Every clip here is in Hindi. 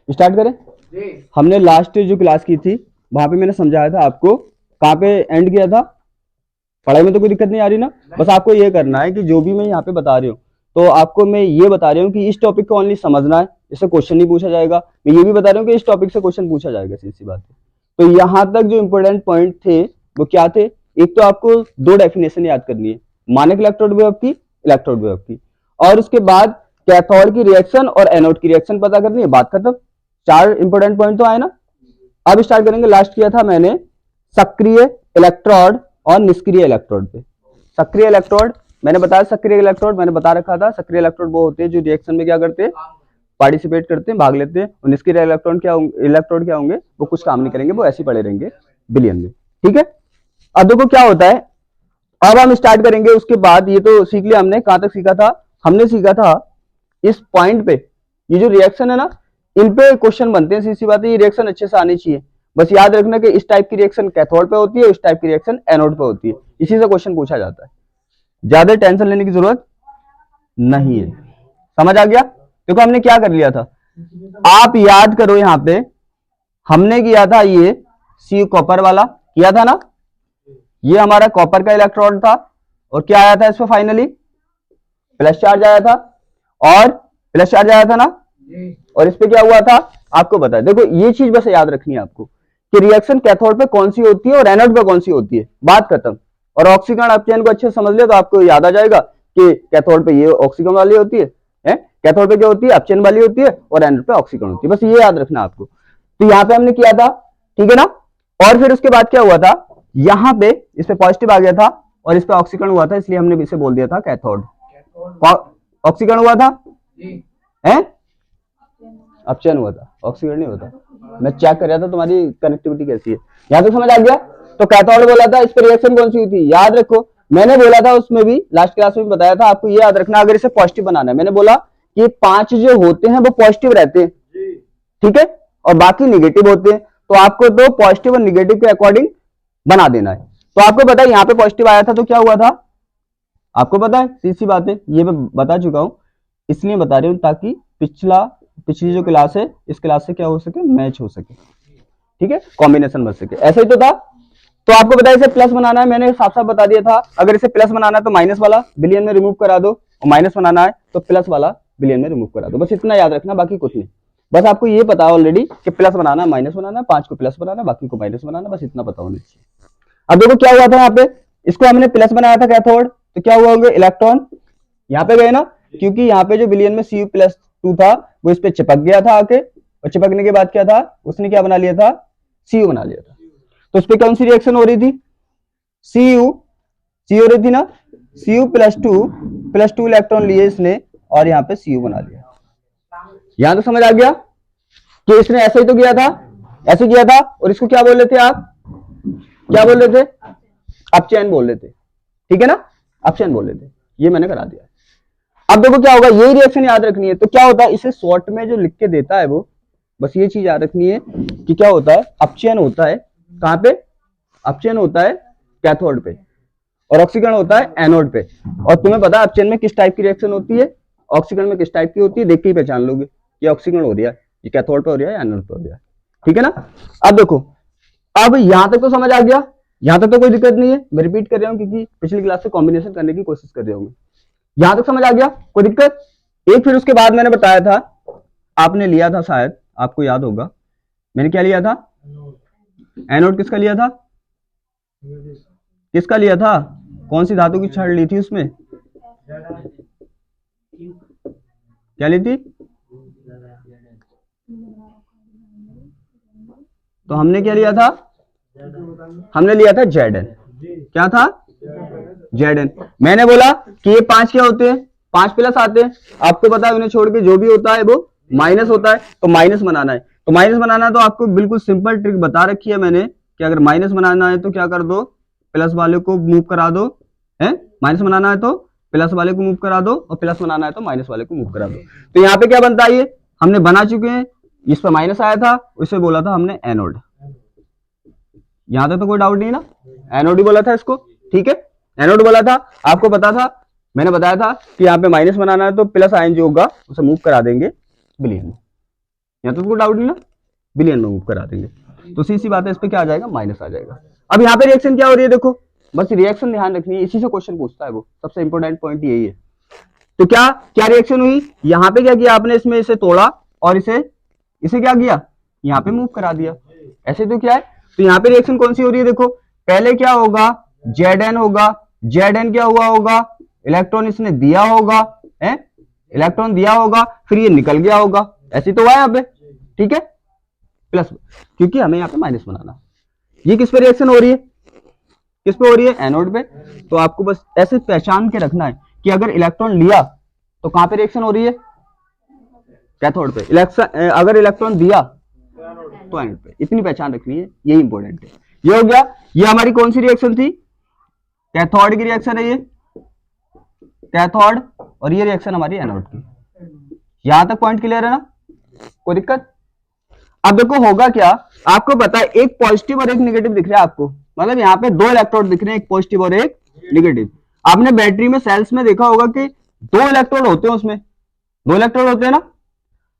स्टार्ट करें। हमने लास्ट जो क्लास की थी वहां पे मैंने समझाया था आपको, कहाँ पे एंड किया था। पढ़ाई में तो कोई दिक्कत नहीं आ रही ना। बस आपको ये करना है कि जो भी मैं यहाँ पे बता रही हूँ तो आपको मैं ये बता रही हूँ कि इस टॉपिक को ओनली समझना है, इससे क्वेश्चन नहीं पूछा जाएगा। मैं ये भी बता रही हूँ कि इस टॉपिक से क्वेश्चन पूछा जाएगा, सीधी सी बात है। तो यहाँ तक जो इंपोर्टेंट पॉइंट थे वो क्या थे? एक तो आपको दो डेफिनेशन याद करनी है, मानक इलेक्ट्रोड वेव की, इलेक्ट्रोड वेव की, और उसके बाद कैथोड की रिएक्शन और एनोड की रिएक्शन पता करनी है। बात खत्म। चार इंपोर्टेंट पॉइंट तो आए ना। अब स्टार्ट करेंगे। लास्ट किया था मैंने सक्रिय इलेक्ट्रोड और निष्क्रिय इलेक्ट्रोड पे। सक्रिय इलेक्ट्रोड मैंने बताया, सक्रिय इलेक्ट्रोड मैंने बता रखा था। सक्रिय इलेक्ट्रोड वो होते हैं जो रिएक्शन में क्या करते हैं, पार्टिसिपेट करते हैं, भाग लेते हैं। और निष्क्रिय इलेक्ट्रॉन क्या होंगे, इलेक्ट्रोड क्या होंगे, वो कुछ काम नहीं करेंगे, वो ऐसे ही पड़े रहेंगे बिलियन में। ठीक है। अब देखो क्या होता है। अब हम स्टार्ट करेंगे उसके बाद, ये तो सीख लिया हमने। कहां तक सीखा था? हमने सीखा था इस पॉइंट पे, ये जो रिएक्शन है ना, इन पे क्वेश्चन बनते हैं। सीधी बात है, ये रिएक्शन अच्छे से आनी चाहिए। बस याद रखना कि इस टाइप की रिएक्शन कैथोड पे होती है, इस टाइप की रिएक्शन एनोड पे होती है। इसी से क्वेश्चन पूछा जाता है, ज्यादा टेंशन लेने की जरूरत नहीं है। समझ आ गया? देखो हमने क्या कर लिया था, आप याद करो। यहां पे हमने किया था ये सी कॉपर वाला किया था ना, ये हमारा कॉपर का इलेक्ट्रोड था। और क्या आया था इसमें फाइनली? प्लस चार्ज आया था। और प्लस चार्ज आया था ना। और इस पे क्या हुआ था आपको पता है। देखो ये चीज बस याद रखनी है आपको कि रिएक्शन कैथोड पे कौन सी होती है और एनोड पे कौन सी होती है। बात खत्म। और ऑक्सीकरण अपचयन को अच्छे से समझ लिया तो आपको याद आ जाएगा कि कैथोड पे ये ऑक्सीकरण वाली होती है, कैथोड पे क्या होती है, अपचयन वाली होती है, और एनोड पे ऑक्सीकरण होती है। बस ये याद रखना आपको। तो यहाँ पे हमने किया था, ठीक है ना। और फिर उसके बाद क्या हुआ था, यहाँ पे इस पे पॉजिटिव आ गया था और इस पे ऑक्सीकरण हुआ था, इसलिए हमने इसे बोल दिया था कैथोड। ऑक्सीकरण हुआ था, है अपचयन हुआ था, ऑक्सीकरण नहीं होता। मैं चेक कर रहा था तुम्हारी कनेक्टिविटी कैसी है। यहां तक समझ आ गया? तो कैथोड बोला था, इस पर रिएक्शन कौन सी हुई थी याद रखो। मैंने बोला था उसमें भी, लास्ट क्लास में बताया था आपको, ये याद रखना अगर इसे पॉजिटिव बनाना है। मैंने बोला कि 5 जो होते हैं वो पॉजिटिव रहते हैं, ठीक है, और बाकी निगेटिव होते हैं। तो आपको तो पॉजिटिव और निगेटिव के अकॉर्डिंग बना देना है। तो आपको पता है यहाँ पे पॉजिटिव आया था तो क्या हुआ था, आपको पता है, सीधी बात है, ये मैं बता चुका हूं, इसलिए बता रही हूं ताकि पिछली जो क्लास है इस क्लास से क्या हो सके, मैच हो सके, ठीक है, कॉम्बिनेशन बन सके। ऐसा ही तो था। तो आपको पता है इसे प्लस बनाना है, मैंने साफ साफ बता दिया था। अगर इसे प्लस बनाना है तो माइनस वाला बिलियन में रिमूव करा दो, और माइनस बनाना है तो प्लस वाला बिलियन में रिमूव करा दो। बस इतना याद रखना, बाकी कुछ नहीं। बस आपको ये पता ऑलरेडी कि प्लस बनाना है, माइनस बनाना है, 5 को प्लस बनाना, बाकी को माइनस बनाना, बस इतना पता होना चाहिए। अब देखो क्या हुआ था यहाँ पे, इसको हमने प्लस बनाया था कैथोड, तो क्या हुआ होंगे, इलेक्ट्रॉन यहाँ पे गए ना, क्योंकि यहाँ पे जो बिलियन में Cu+2 था वो इस पे चिपक गया था आके, और चिपकने के बाद क्या था, उसने क्या बना लिया था, Cu बना लिया था। तो उस पे कौन सी रिएक्शन हो रही थी, Cu हो रही थी ना, Cu+2 इलेक्ट्रॉन लिए इसने और यहाँ पे Cu बना लिया। यहां तो समझ आ गया कि इसने ऐसा ही तो किया था, ऐसे किया था। और इसको क्या बोल रहे थे आप, क्या बोल रहे थे, अपचयन बोल रहे थे, ठीक है ना, अपचयन बोल रहे थे। ये मैंने करा दिया। अब देखो क्या होगा, यही रिएक्शन याद रखनी है। तो क्या होता है, इसे शॉर्ट में जो लिख के देता है वो, बस ये चीज याद रखनी है कि क्या होता है, अपचयन होता है कहां पे, अपचयन होता है कैथोड पे, और ऑक्सीकरण होता है एनोड पे। और तुम्हें पता है अपचयन में किस टाइप की रिएक्शन होती है, ऑक्सीकरण में किस टाइप की होती है, देख के ही पहचान लोगे ये ऑक्सीकरण हो रहा है, ये कैथोड पे हो रहा है, एनोड पे हो रहा है, ठीक है ना। अब देखो, अब यहां तक तो समझ आ गया, यहां तक तो कोई दिक्कत नहीं है। मैं रिपीट कर रहा हूं क्योंकि पिछली क्लास से कॉम्बिनेशन करने की कोशिश कर रहे होंगे। यहां तक समझ आ गया, कोई दिक्कत? एक फिर उसके बाद मैंने बताया था, आपने लिया था शायद, आपको याद होगा, मैंने क्या लिया था, एनोड किसका लिया था, किसका लिया था, कौन सी धातु की छड़ ली थी उसमें, क्या ली थी, तो हमने क्या लिया था, हमने लिया था Zn। क्या था, Zn। मैंने बोला कि ये 5 क्या होते हैं, 5 प्लस आते हैं। आपको पता है उन्हें छोड़ के जो भी होता है वो माइनस होता है, तो माइनस बनाना है। तो माइनस बनाना है तो आपको बिल्कुल सिंपल ट्रिक बता रखी है मैंने कि अगर माइनस बनाना है तो क्या कर दो, प्लस वाले को मूव करा दो, है, माइनस बनाना है तो प्लस वाले को मूव करा दो, और प्लस बनाना है तो माइनस वाले को मूव करा दो। तो यहाँ पे क्या बनता है, ये हमने बना चुके हैं। इस पर माइनस आया था, उसे बोला था हमने एनोड। यहां तक तो कोई डाउट नहीं ना, एनोड ही बोला था इसको, ठीक है, एनोड बोला था। आपको पता था, मैंने बताया था कि यहाँ पे माइनस बनाना है तो प्लस आयन जो होगा उसे मूव करा देंगे बिलियन में। यहाँ तो कोई डाउट नहीं ना, बिलियन में मूव करा देंगे। तो सीधी बात है, इस पे क्या आ जाएगा, माइनस आ जाएगा। अब यहाँ पे रिएक्शन क्या हो रही है, देखो बस रिएक्शन ध्यान रखनी है, इसी से क्वेश्चन पूछता है वो, सबसे इंपॉर्टेंट पॉइंट यही है। तो क्या क्या रिएक्शन हुई, यहाँ पे क्या किया आपने, इसमें इसे तोड़ा और इसे इसे क्या किया, यहाँ पे मूव करा दिया, ऐसे तो क्या है। तो यहाँ पे रिएक्शन कौन सी हो रही है, देखो पहले क्या होगा, Zn होगा, Zn क्या हुआ होगा, इलेक्ट्रॉन इसने दिया होगा, है इलेक्ट्रॉन दिया होगा, फिर ये निकल गया होगा, ऐसे तो हुआ यहाँ पे, ठीक है, प्लस, क्योंकि हमें यहाँ पे माइनस बनाना। ये किस पे रिएक्शन हो रही है, किस पे हो रही है, एनोड पे। तो आपको बस ऐसे पहचान के रखना है कि अगर इलेक्ट्रॉन लिया तो कहां पे रिएक्शन हो रही है, कैथोड पे, इलेक्ट्रॉन अगर इलेक्ट्रॉन दिया तो एनोड पे, इतनी पहचान रखनी है, यही इंपॉर्टेंट है। ये हो गया, ये हमारी कौन सी रिएक्शन थी, कैथोड की रिएक्शन है ये, कैथोड, और ये रिएक्शन हमारी एनोड की। यहां तक पॉइंट क्लियर है ना, कोई दिक्कत। अब देखो होगा क्या, आपको पता है एक पॉजिटिव और एक नेगेटिव दिख रहा है आपको, मतलब यहाँ पे दो इलेक्ट्रोड दिख रहे हैं, एक पॉजिटिव और एक नेगेटिव। आपने बैटरी में सेल्स में देखा होगा कि दो इलेक्ट्रोड होते हैं, उसमें दो इलेक्ट्रोड होते हैं ना।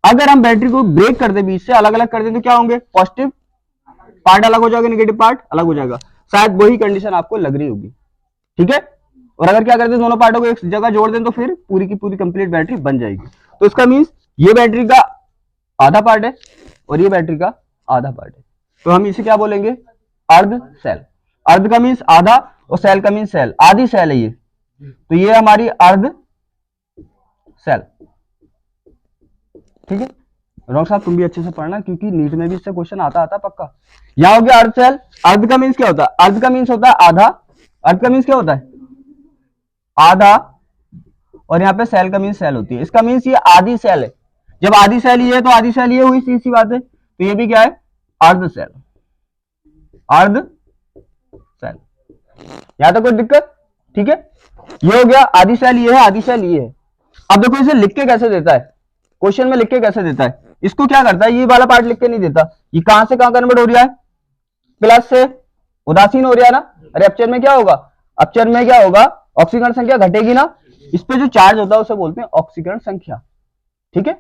अगर हम बैटरी को ब्रेक कर दे, बीच से अलग अलग कर दे, तो क्या होंगे, पॉजिटिव पार्ट अलग हो जाएगा, नेगेटिव पार्ट अलग हो जाएगा। शायद वही कंडीशन आपको लग रही होगी, ठीक है। और अगर क्या करते, दोनों पार्टों को एक जगह जोड़ दें तो फिर पूरी की पूरी कंप्लीट बैटरी बन जाएगी। तो इसका मीन्स ये बैटरी का आधा पार्ट है और ये बैटरी का आधा पार्ट है, तो हम इसे क्या बोलेंगे, अर्ध सेल। अर्ध का मीन्स आधा और सेल का मीन्स सेल, आधी सेल है ये, तो ये हमारी अर्ध सेल, ठीक है। रॉन्ग साहब तुम भी अच्छे से पढ़ना, क्योंकि नीट में भी इससे क्वेश्चन आता पक्का। यहां हो गया अर्ध सेल। अर्ध का मीन्स क्या होता है, अर्ध का मीन्स होता है आधा, अर्ध का मीन्स क्या होता है, आधा, और यहाँ पे सेल का मीन्स सेल होती है। इसका मीन्स ये आधी सेल है, जब आधी सेल ये है तो आधी सेल ये हुई, सीधी बात है। तो ये भी क्या है, अर्ध सेल, अर्ध सेल। यहां तक कोई दिक्कत, ठीक है। ये हो गया, आधी सेल ये है, आधी सेल ये है। अब देखो इसे लिख के कैसे देता है, क्वेश्चन में लिख के कैसे देता है, इसको क्या करता है, ये वाला पार्ट लिख के नहीं देता, ये कहां से कहां कन्वर्ट हो रहा है, प्लस से उदासीन हो रहा है ना। अरे अपचर में क्या होगा, अपचर में क्या होगा, ऑक्सीकरण संख्या घटेगी ना, इस पे जो चार्ज होता है उसे बोलते हैं ऑक्सीकरण संख्या, ठीक है।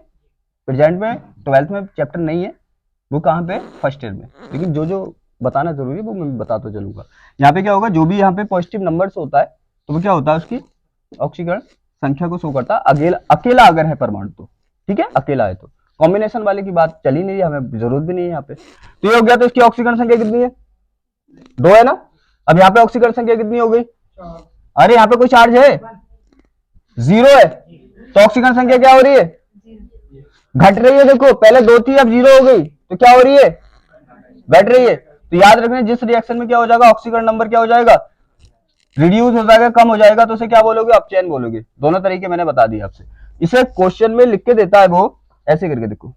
प्रेजेंट में 12th में चैप्टर नहीं है, वो कहां पे, फर्स्ट ईयर में, लेकिन जो जो बताना जरूरी है वो मैं बताता चलूंगा। यहाँ पे क्या होगा, जो भी यहाँ पे पॉजिटिव नंबर से होता है तो वो क्या होता है, उसकी ऑक्सीकरण संख्या को शो करता है, अकेला अगर है परमाणु तो, ठीक है, अकेला है तो। कॉम्बिनेशन वाले की बात चली नहीं है, हमें जरूरत भी नहीं है यहाँ पे। तो ये हो गया, तो इसकी ऑक्सीकरण संख्या कितनी है, 2 है ना। अब यहाँ पे ऑक्सीकरण संख्या कितनी हो गई, अरे यहाँ पे कोई चार्ज है, 0 है, तो ऑक्सीकरण संख्या क्या हो रही है, घट रही है। देखो पहले 2 थी, अब 0 हो गई, तो क्या हो रही है, घट रही है। तो याद रखना, जिस रिएक्शन में क्या हो जाएगा, ऑक्सीकरण नंबर क्या हो जाएगा, रिड्यूस हो जाएगा, कम हो जाएगा, तो उसे क्या बोलोगे, अपचयन बोलोगे। दोनों तरीके मैंने बता दिए आपसे। इसे क्वेश्चन में लिख के देता है वो ऐसे करके, देखो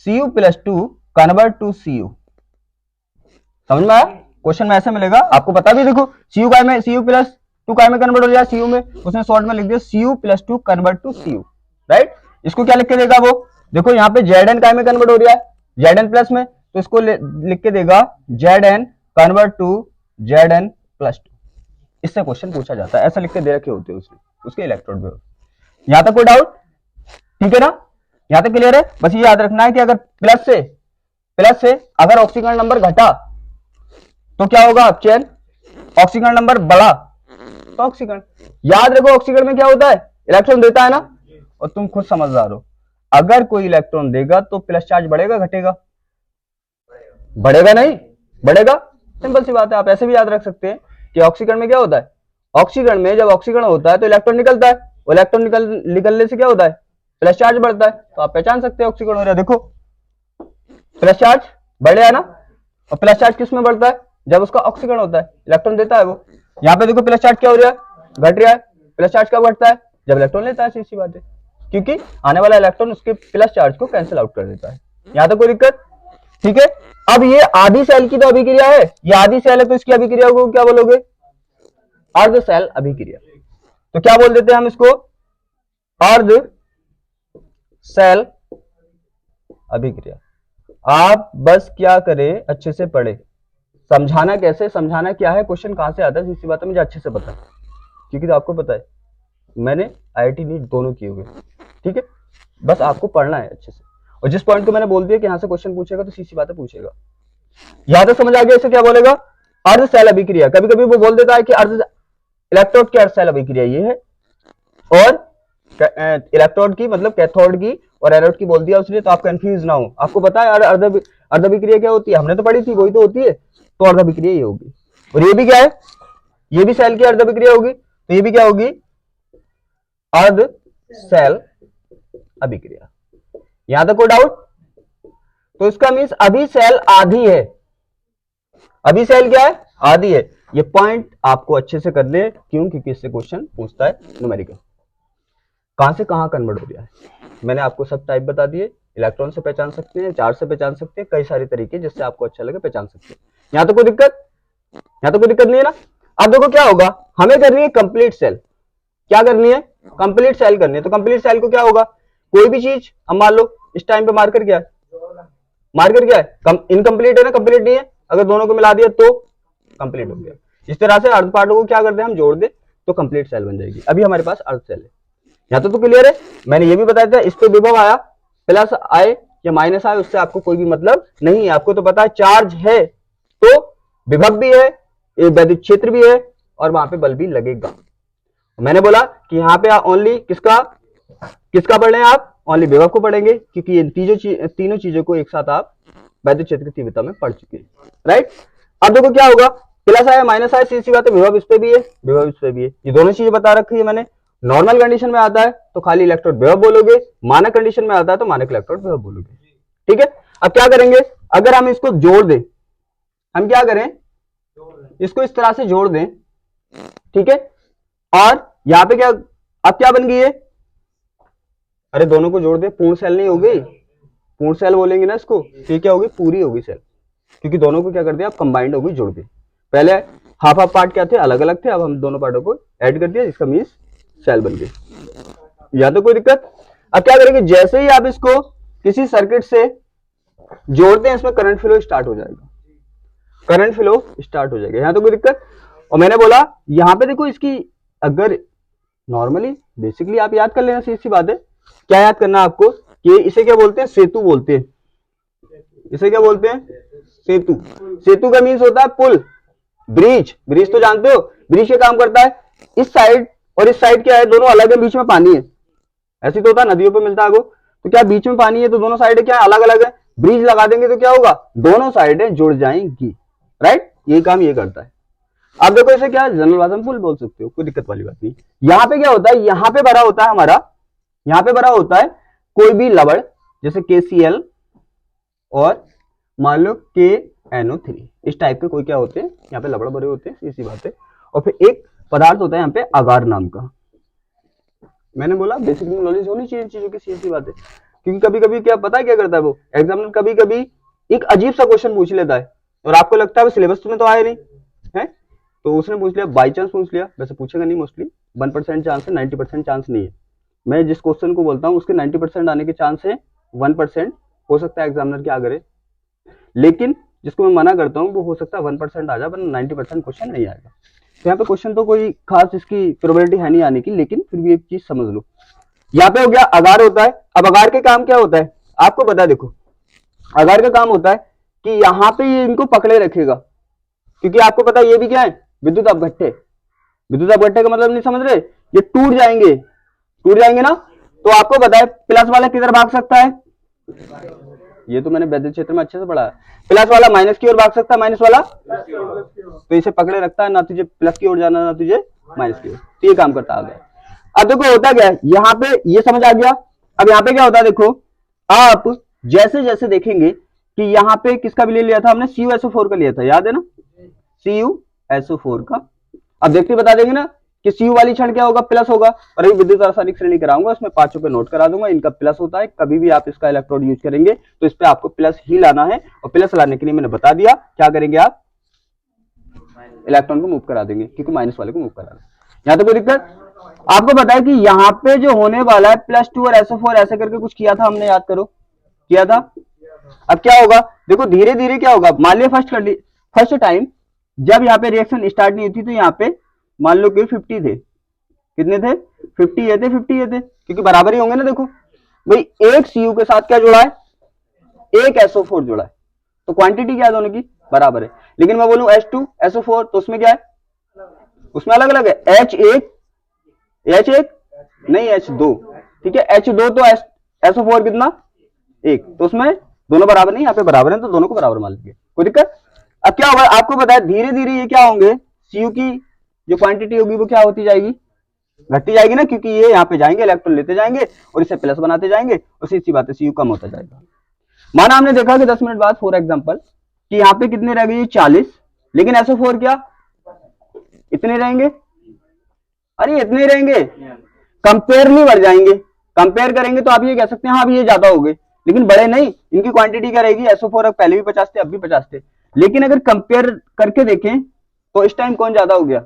Cu+2 कन्वर्ट टू Cu, समझ में आया, क्वेश्चन में ऐसे मिलेगा आपको पता भी। देखो Cu काय में, Cu+2 काय में कन्वर्ट हो जाएगा, Cu में, उसने शॉर्ट में लिख दिया Cu+2 convert to Cu, right. इसको क्या लिख के देगा वो, देखो यहाँ पे Zn काय में कन्वर्ट हो रहा है, Zn प्लस में, तो इसको लिख के देगा Zn कन्वर्ट टू Zn+2। इससे क्वेश्चन पूछा जाता है, ऐसा लिख के दे रखे होते हैं उसके इलेक्ट्रोड में। यहां तक कोई डाउट, ठीक है ना, यहां तक क्लियर है। बस ये याद रखना है कि अगर प्लस से अगर ऑक्सीकरण नंबर घटा तो क्या होगा, अपचयन। ऑक्सीकरण नंबर बढ़ा तो ऑक्सीकरण। याद रखो ऑक्सीकरण में क्या होता है, इलेक्ट्रॉन देता है ना, और तुम खुद समझदार हो, अगर कोई इलेक्ट्रॉन देगा तो प्लस चार्ज बढ़ेगा घटेगा, बढ़ेगा नहीं बढ़ेगा, सिंपल सी बात है। आप ऐसे भी याद रख सकते हैं कि ऑक्सीकरण में क्या होता है, ऑक्सीकरण में जब ऑक्सीकरण होता है तो इलेक्ट्रॉन निकलता है, इलेक्ट्रॉन निकलने से क्या होता है, प्लस चार्ज बढ़ता है। तो आप पहचान सकते हैं ऑक्सीकरण हो रहा है, देखो प्लस चार्ज बढ़ रहा है ना, और प्लस चार्ज किस में बढ़ता है, जब उसका ऑक्सीकरण होता है, इलेक्ट्रॉन देता है वो। यहाँ पे देखो प्लस चार्ज क्या हो रहा है, घट रहा है। प्लस चार्ज कब घटता है, जब इलेक्ट्रॉन लेता है, सीधी बात है, क्योंकि आने वाला इलेक्ट्रॉन उसके प्लस चार्ज को कैंसिल आउट कर देता है। यहाँ तक कोई दिक्कत, ठीक है। अब ये आधी सेल की तो अभिक्रिया है, ये आधी सेल है, तो इसकी अभिक्रिया को क्या बोलोगे, अर्ध सेल अभिक्रिया। तो क्या बोल देते हैं हम इसको, अर्ध सेल अभिक्रिया। आप बस क्या करें, अच्छे से पढ़े, समझाना कैसे, समझाना क्या है, क्वेश्चन कहां से आता है, इसी बात है मुझे अच्छे से पता है, क्योंकि तो आपको पता है मैंने IIT नीट दोनों किए हुए, ठीक है। बस आपको पढ़ना है अच्छे से, और जिस पॉइंट को मैंने बोल दिया कि यहाँ से क्वेश्चन पूछेगा तो सीधी बातें पूछेगा। यहां तक समझ आ गया? इसे क्या बोलेगा? अर्ध सेल अभिक्रिया। कभी कभी वो बोल देता है कि अर्ध इलेक्ट्रोड की अर्ध सेल अभिक्रिया ये है, और इलेक्ट्रोड की मतलब कैथोड की और एनोड की बोल दिया उसने, तो आप कंफ्यूज ना हो। आपको पता है अर्ध अभिक्रिया क्या होती है, हमने तो पढ़ी थी, वही तो होती है। तो अर्ध अभिक्रिया ये होगी। और ये भी क्या है? ये भी सेल की अर्ध अभिक्रिया होगी, तो ये भी क्या होगी? अर्ध सेल अभिक्रिया। यहां तक कोई डाउट? तो इसका मीन्स अभी सेल आधी है। अभी सेल क्या है? आधी है। ये पॉइंट आपको अच्छे से कर ले, क्यों? क्योंकि इससे क्वेश्चन पूछता है न्यूमेरिकल। कहां से कहां कन्वर्ट हो गया है, मैंने आपको सब टाइप बता दिए। इलेक्ट्रॉन से पहचान सकते हैं, चार्ज से पहचान सकते हैं, कई सारे तरीके जिससे आपको अच्छा लगे पहचान सकते हैं। यहां तो कोई दिक्कत? यहां तो कोई दिक्कत नहीं है ना? अब देखो क्या होगा, हमें करनी है कंप्लीट सेल। क्या करनी है? कंप्लीट सेल करनी है। तो कंप्लीट सेल को क्या होगा, कोई भी चीज, अब मान लो इस टाइम पे मार्कर क्या है? मार्कर क्या है? इनकम्प्लीट है ना, कंप्लीट नहीं है। अगर दोनों को मिला दिया तो कंप्लीट हो गया। इस तरह से अर्ध पार्टों को क्या करते हैं हम, जोड़ दे तो कंप्लीट सेल बन जाएगी। अभी हमारे पास अर्ध सेल है। यहां तो क्लियर है? मैंने ये भी बताया था, इस पे विभव आया प्लस आए या माइनस आए उससे आपको कोई भी मतलब नहीं है। आपको तो पता है चार्ज है तो विभव भी है, वैद्युत क्षेत्र भी है, और वहां पे बल भी लगेगा। मैंने बोला कि यहाँ पे ओनली किसका पढ़ रहे हैं आप? ओनली विभव को पढ़ेंगे, क्योंकि ये तीनों चीजों को एक साथ आप वैद्युत क्षेत्र की तीव्रता में पढ़ चुके हैं, राइट। अब देखो क्या होगा, प्लस आया माइनस आया, सीधी सी बात है, विभव इस पे भी है, विभव इस पे भी है। ये दोनों चीजें बता रखी है मैंने। नॉर्मल कंडीशन में आता है तो खाली इलेक्ट्रोड विभव बोलोगे, मानक कंडीशन में आता है तो मानक इलेक्ट्रोड विभव बोलोगे, ठीक है। अब क्या करेंगे, अगर हम इसको जोड़ दें, हम क्या करें, इसको इस तरह से जोड़ दें, ठीक है। और यहां पे क्या, अब क्या बन गई है, अरे दोनों को जोड़ दे, पूर्ण सेल नहीं हो गई? पूर्ण सेल बोलेंगे ना इसको, ये क्या होगी, पूरी होगी सेल, क्योंकि दोनों को क्या कर दिया, आप कंबाइंड हो गई, जोड़ दिए। पहले हाफ हाफ पार्ट क्या थे, अलग अलग थे, अब हम दोनों पार्टों को ऐड कर दिया, जिसका मीन्स सेल बन गई। या तो कोई दिक्कत? अब क्या करेंगे, जैसे ही आप इसको किसी सर्किट से जोड़ते हैं, इसमें करंट फ्लो स्टार्ट हो जाएगा, करंट फ्लो स्टार्ट हो जाएगा। यहां तो कोई दिक्कत? और मैंने बोला यहां पे देखो, इसकी अगर नॉर्मली बेसिकली आप याद कर लेना, सीधी सी बात है। क्या याद करना आपको, कि इसे क्या बोलते हैं, सेतु बोलते हैं। इसे क्या बोलते हैं, सेतु। सेतु का मीन्स होता है पुल, ब्रिज। ब्रिज तो जानते हो, ब्रिज क्या काम करता है, इस साइड और इस साइड क्या है, दोनों अलग है, बीच में पानी है। ऐसे तो होता है, नदियों पे मिलता है वो, तो क्या बीच में पानी है तो दोनों साइड क्या है, अलग अलग है। ब्रिज लगा देंगे तो क्या होगा, दोनों साइडें जुड़ जाएंगी, राइट। ये काम ये करता है। आप देखो इसे क्या जनरल भाषा में पुल बोल सकते हो, कोई दिक्कत वाली बात नहीं। यहां पे क्या होता है, यहां पे भरा होता है हमारा, यहां पे भरा होता है कोई भी लवण, जैसे KCl और मान लो KNO3, इस टाइप के कोई क्या होते हैं, यहाँ पे लवण भरे होते हैं, इसी बात है। और फिर एक पदार्थ होता है यहाँ पे अगार नाम का। मैंने बोला बेसिक नॉलेज होनी चाहिए चीजों की, सीधी बात है। क्योंकि कभी कभी क्या पता है क्या करता है वो एग्जामिनर, कभी कभी एक अजीब सा क्वेश्चन पूछ लेता है और आपको लगता है वो सिलेबस में तो आया नहीं है, तो उसने पूछ लिया, बाई चांस पूछ लिया, वैसे पूछेगा नहीं मोस्टली, 1% चांस है, 90% चांस नहीं है। मैं जिस क्वेश्चन को बोलता हूँ उसके 90% आने के चांस है, 1% हो सकता है एग्जामिनर क्या करे, लेकिन जिसको मैं मना करता हूँ वो हो सकता है 1% आ जाए, वरना 90% क्वेश्चन नहीं आएगा। तो यहाँ पे क्वेश्चन तो कोई खास इसकी प्रोबेबिलिटी है नहीं आने की, लेकिन फिर भी एक चीज समझ लो, यहाँ पे हो गया अगार होता है। अब अगार के काम क्या होता है आपको बता, देखो अगार का काम होता है कि यहाँ पे ये इनको पकड़े रखेगा, क्योंकि आपको पता है ये भी क्या है, विद्युत अपघट्य। विद्युत अपघट्य का मतलब नहीं समझ रहे, ये टूट जाएंगे ना। तो आपको पता है प्लस वाला किधर भाग सकता है, ये तो मैंने वैद्युत क्षेत्र में अच्छे से पढ़ा है, प्लस वाला माइनस की ओर भाग सकता है, माइनस वाला, तो इसे पकड़े रखता है, ना तुझे प्लस की ओर जाना ना तुझे माइनस की ओर, तो ये काम करता है। अब देखो होता क्या है, यहाँ पे ये समझ आ गया। अब यहाँ पे क्या होता है, देखो आप जैसे जैसे देखेंगे कि यहाँ पे किसका भी ले लिया था हमने, CuSO4 का लिया था, याद है ना, CuSO4 का। अब देखते बता देंगे ना कि Cu वाली क्षण क्या होगा, प्लस होगा। और अभी विद्युत रासायनिक श्रेणी कराऊंगा, उसमें 5 पे नोट करा दूंगा, इनका प्लस होता है। कभी भी आप इसका इलेक्ट्रोड यूज करेंगे तो इस पे आपको प्लस ही लाना है, और प्लस लाने के लिए मैंने बता दिया क्या करेंगे, आप इलेक्ट्रॉन को मूव करा देंगे, क्योंकि माइनस वाले को मूव करा देंगे। यहाँ तो कोई दिक्कत? आपको पता है कि यहाँ पे जो होने वाला है +2 और SO4 ऐसे करके कुछ किया था हमने, याद करो किया था। अब क्या होगा, देखो धीरे धीरे क्या होगा, मान लिया फर्स्ट टाइम जब यहाँ पे रिएक्शन स्टार्ट नहीं हुई थी, तो यहाँ पे मान लो कि 50 थे, कितने थे, 50 ये थे, 50 ये थे, क्योंकि बराबर ही होंगे ना। देखो भाई एक Cu के साथ क्या जुड़ा है, एक SO4 जुड़ा है, तो क्वांटिटी क्या है दोनों की बराबर है। लेकिन मैं बोलूं H2 SO4 तो उसमें क्या है, उसमें अलग अलग है, H1 नहीं H2, ठीक है, H2 तो SO4 कितना एक, तो उसमें दोनों बराबर नहीं, यहाँ पे बराबर है तो दोनों को बराबर मान लीजिए, कोई दिक्कत। अब क्या होगा आपको पता है, धीरे धीरे ये क्या होंगे, Cu की जो क्वांटिटी होगी वो क्या होती जाएगी, घटती जाएगी ना, क्योंकि ये यहाँ पे जाएंगे इलेक्ट्रॉन लेते जाएंगे और इसे प्लस बनाते जाएंगे, उसी सी बात है Cu कम होता जाएगा। माना हमने देखा कि 10 मिनट बाद फॉर एग्जांपल कि यहाँ पे कितने रह गए 40, लेकिन SO4 क्या इतने रहेंगे, अरे इतने रहेंगे, कंपेयरली बढ़ जाएंगे, कंपेयर करेंगे तो आप ये कह सकते हैं हाँ अभी ये ज्यादा हो गए, लेकिन बड़े नहीं, इनकी क्वांटिटी क्या रहेगी, SO4 अब पहले भी 50 थे अब भी 50 थे, लेकिन अगर कंपेयर करके देखें तो इस टाइम कौन ज्यादा हो गया,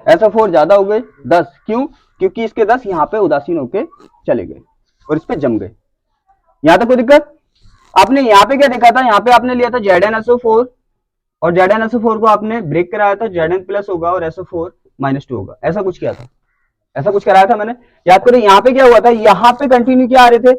SO4 ज्यादा हो गए 10, क्यों, क्योंकि इसके 10 यहाँ पे उदासीन होके चले गए और इस पे जम गए। यहां तक कोई दिक्कत। आपने यहाँ पे क्या देखा था, यहाँ पे आपने लिया था ZnSO4 और ZnSO4 को आपने ब्रेक कराया था, Zn प्लस होगा और SO4 -2 होगा, ऐसा कुछ किया था, ऐसा कुछ कराया था मैंने, याद करो। यहाँ पे क्या हुआ था, यहाँ पे कंटिन्यू क्या आ रहे थे,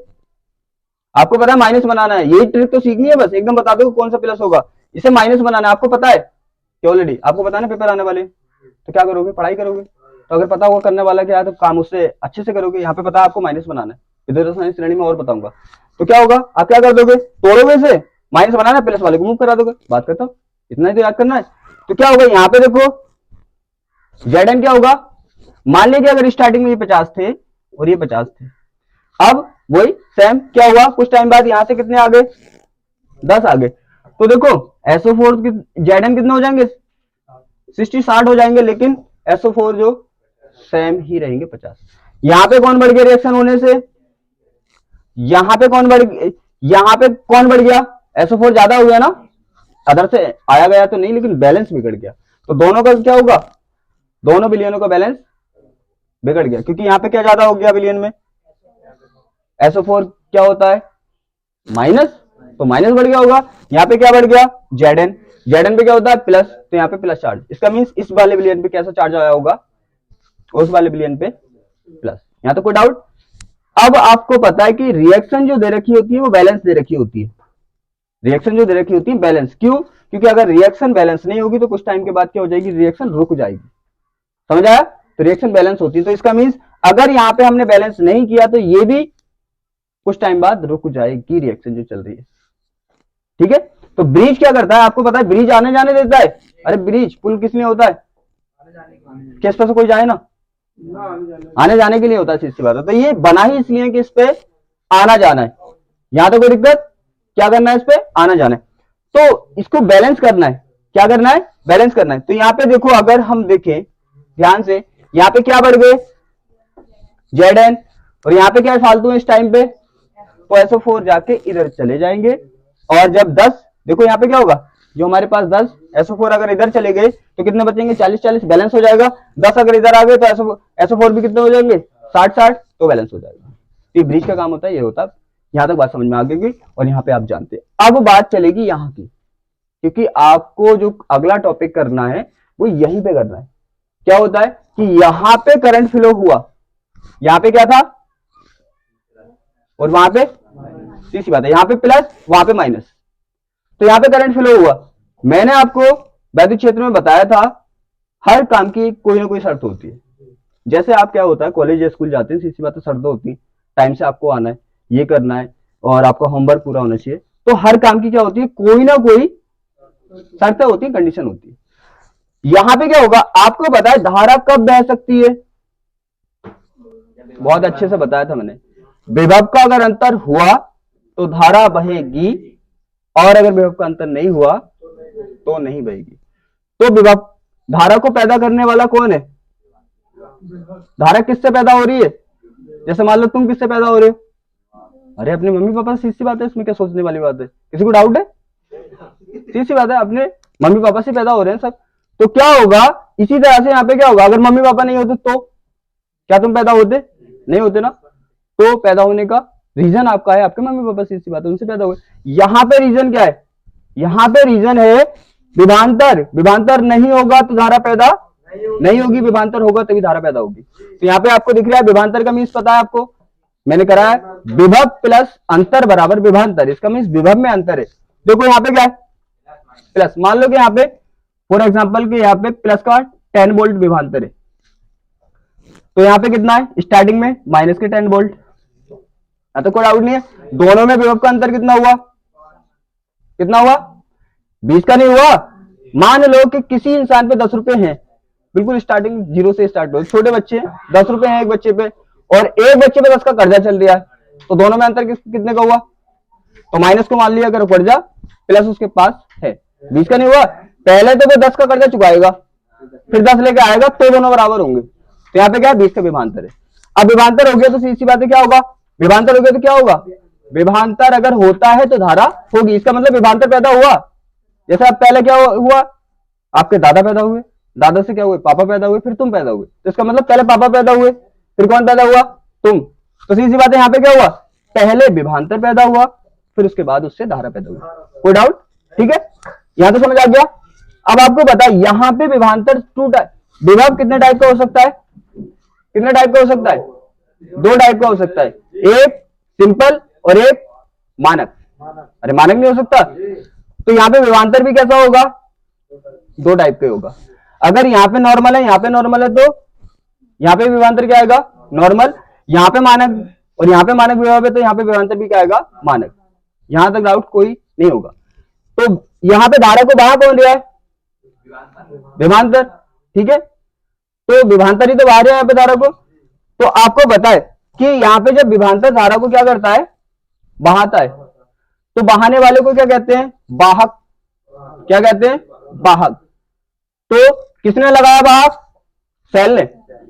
आपको पता है माइनस बनाना है, यही ट्रिक तो सीखनी है, बस एकदम बता दो कौन सा प्लस होगा, इसे माइनस बनाना है, आपको पता है कि ऑलरेडी आपको पता है ना पेपर आने वाले, तो क्या करोगे, पढ़ाई करोगे, तो अगर पता होगा करने वाला क्या है तो काम उससे अच्छे से करोगे। यहाँ पे पता है आपको माइनस बनाना है, इधर साइंस श्रेणी में और बताऊंगा, तो क्या होगा, आप क्या कर दोगे, तोड़ोगे इसे, माइनस बनाना है, प्लस वाले को मूव करा दोगे, बात करता हूँ, इतना ही तो याद करना है। तो क्या होगा, यहाँ पे देखो Zn क्या होगा, मान लीजिए अगर स्टार्टिंग में ये 50 थे और ये 50 थे, अब वही सेम क्या हुआ, कुछ टाइम बाद यहां से कितने आ गए, 10 आ गए, तो देखो SO4 Zn कितने हो जाएंगे, 60 हो जाएंगे, लेकिन SO4 जो सेम ही रहेंगे 50। यहां पे कौन बढ़ गया रिएक्शन होने से, यहां पे कौन बढ़ गया, SO4 ज्यादा हो गया ना, अदर से आया गया तो नहीं, लेकिन बैलेंस बिगड़ गया, तो दोनों का क्या होगा, दोनों विलयनों का बैलेंस बिगड़ गया, क्योंकि यहाँ पे क्या ज्यादा हो गया विलयन में, SO4 क्या होता है माइनस, तो माइनस बढ़ गया होगा, यहाँ पे क्या बढ़ गया Zn पे क्या होता है प्लस, तो यहाँ पे प्लस चार्ज, इसका मीन्स इस वाले विलयन पे कैसा चार्ज आया होगा, उस वाले विलयन पे प्लस। यहाँ तो कोई डाउट। अब आपको पता है कि रिएक्शन जो दे रखी होती है वो बैलेंस दे रखी होती है, रिएक्शन जो दे रखी होती है बैलेंस, क्यों, क्योंकि अगर रिएक्शन बैलेंस नहीं होगी तो कुछ टाइम के बाद क्या हो जाएगी, रिएक्शन रुक जाएगी, समझ आया, तो रिएक्शन बैलेंस होती है, तो इसका मीन्स अगर यहाँ पे हमने बैलेंस नहीं किया तो ये भी कुछ टाइम बाद रुक जाएगी रिएक्शन जो चल रही है, ठीक है। तो ब्रिज क्या करता है, आपको पता है ब्रिज आने जाने देता है, अरे ब्रिज पुल किस लिए होता है, किस पे से कोई जाए ना, आने जाने के लिए होता है, सीधी बात है, तो ये बना ही इसलिए कि इस पे आना जाना है, यहां तो कोई दिक्कत, क्या करना है, इस पे आना जाना है, तो इसको बैलेंस करना है, क्या करना है, बैलेंस करना है। तो यहाँ पे देखो अगर हम देखें ध्यान से, यहाँ पे क्या बढ़ गए Zn और यहाँ पे क्या फालतू है इस टाइम पे, तो SO4 जाके इधर चले जाएंगे, और जब 10 देखो यहाँ पे क्या होगा, जो हमारे पास 10 SO4 अगर इधर चले गए तो कितने बचेंगे, 40 बैलेंस हो जाएगा, 10 अगर इधर आ गए तो SO4 भी कितने हो जाएंगे, 60 तो बैलेंस हो जाएगा। तो ब्रिज का काम होता है, ये होता है, यहां तक बात समझ में आ गई, और यहाँ पे आप जानते हैं। अब बात चलेगी यहाँ की, क्योंकि आपको जो अगला टॉपिक करना है वो यहीं पे करना है, क्या होता है कि यहां पे करंट फ्लो हुआ, यहां पे क्या था और वहां पे, सीधी बात है, यहां पे प्लस वहां पे माइनस, तो यहां पे करंट फ्लो हुआ। मैंने आपको वैद्युत क्षेत्र में बताया था हर काम की कोई ना कोई शर्त होती है, जैसे आप क्या होता है कॉलेज या स्कूल जाते हैं, सीधी बात है, शर्तें होती है, टाइम से आपको आना है, ये करना है और आपका होमवर्क पूरा होना चाहिए, तो हर काम की क्या होती है, कोई ना कोई शर्तें होती है, कंडीशन होती है। यहां पे क्या होगा, आपको पता है धारा कब बह सकती है, बहुत अच्छे से बताया था मैंने, विभव का अगर अंतर हुआ तो धारा बहेगी, और अगर विभव का अंतर नहीं हुआ तो नहीं बहेगी। तो विभव धारा को पैदा करने वाला कौन है, धारा किससे पैदा हो रही है, जैसे मान लो तुम किससे पैदा हो रहे हो, अरे अपने मम्मी पापा से, सीधी बात है, इसमें क्या सोचने वाली बात है, किसी को डाउट है, सीधी बात है, अपने मम्मी पापा से पैदा हो रहे हैं सब। तो क्या होगा, इसी तरह से यहाँ पे क्या होगा, अगर मम्मी पापा नहीं होते तो क्या तुम पैदा होते, नहीं होते ना, तो पैदा होने का रीजन आपका है, आपके मम्मी पापा, सीधी बात है, उनसे पैदा हुए। यहाँ पे रीजन क्या है, यहाँ पे रीजन है विभांतर, विभांतर नहीं होगा तो धारा पैदा नहीं होगी, विभांतर होगा तभी धारा पैदा होगी। तो यहाँ पे आपको दिख रहा है विभांतर का मीन्स पता है आपको, मैंने करा है विभव प्लस अंतर बराबर विभवांतर, इसका मीन्स विभव में अंतर है। देखो यहाँ पे क्या है प्लस, मान लो कि यहाँ पे फॉर एग्जांपल कि यहाँ पे प्लस का 10 वोल्ट विभवांतर है, तो यहाँ पे कितना है स्टार्टिंग में माइनस के 10 वोल्ट। तो कोई डाउट नहीं है, दोनों में विभव का अंतर कितना हुआ, कितना हुआ 20 का नहीं हुआ। मान लो कि किसी इंसान पे 10 रुपए हैं, बिल्कुल स्टार्टिंग 0 से स्टार्ट हो, छोटे बच्चे हैं 10 रुपए हैं एक बच्चे पे, और एक बच्चे पे 10 का कर्जा चल रहा है, तो दोनों में अंतर कितने का हुआ, तो माइनस को मान लिया अगर कर्जा, प्लस उसके पास है 20 का नहीं हुआ। पहले तो वो 10 का कर्जा चुकाएगा, फिर 10 लेके आएगा, तो दोनों बराबर होंगे। तो यहाँ पे क्या है 20 का विभवांतर है। अब विभवांतर हो गया तो सीधी बात है क्या होगा, विभवांतर हो गया तो क्या होगा, विभवांतर अगर होता है तो धारा होगी, इसका मतलब विभवांतर पैदा हुआ। जैसे अब पहले क्या हुआ, आपके दादा पैदा हुए, दादा से क्या हुए पापा पैदा हुए, फिर तुम पैदा हुए, तो इसका मतलब पहले पापा पैदा हुए फिर कौन पैदा हुआ, तुम। तो सीधी बात है यहाँ पे क्या हुआ, पहले विभवांतर पैदा हुआ फिर उसके बाद उससे धारा पैदा हुई। कोई डाउट, ठीक है, यहां तो समझ आ गया। अब आपको पता है यहाँ पे विभवांतर टू टाइप, विभव कितने टाइप का हो सकता है, कितने टाइप का हो सकता है, 2 टाइप का हो सकता है, एक सिंपल और एक मानक। अरे मानक नहीं हो सकता, तो यहाँ पे विभवांतर भी कैसा होगा, 2 टाइप का होगा। अगर यहाँ पे नॉर्मल है, यहाँ पे नॉर्मल है, तो यहाँ पे विभवांतर क्या आएगा नॉर्मल, यहाँ पे मानक और यहाँ पे मानक विभव है, तो यहाँ पे विभवांतर भी क्या आएगा मानक। यहां तक डाउट कोई नहीं होगा। तो यहाँ पे धारा को बाहर कौन दिया है, विभवांतर, ठीक है, तो विभवांतर ही तो बाहर है यहाँ पे धारा को। तो आपको बताए कि यहाँ पे जब विभवांतर धारा को क्या करता है, बहाता है, तो बहाने वाले को क्या कहते हैं, वाहक। क्या कहते हैं, वाहक। तो किसने लगाया वाहक, सेल ने,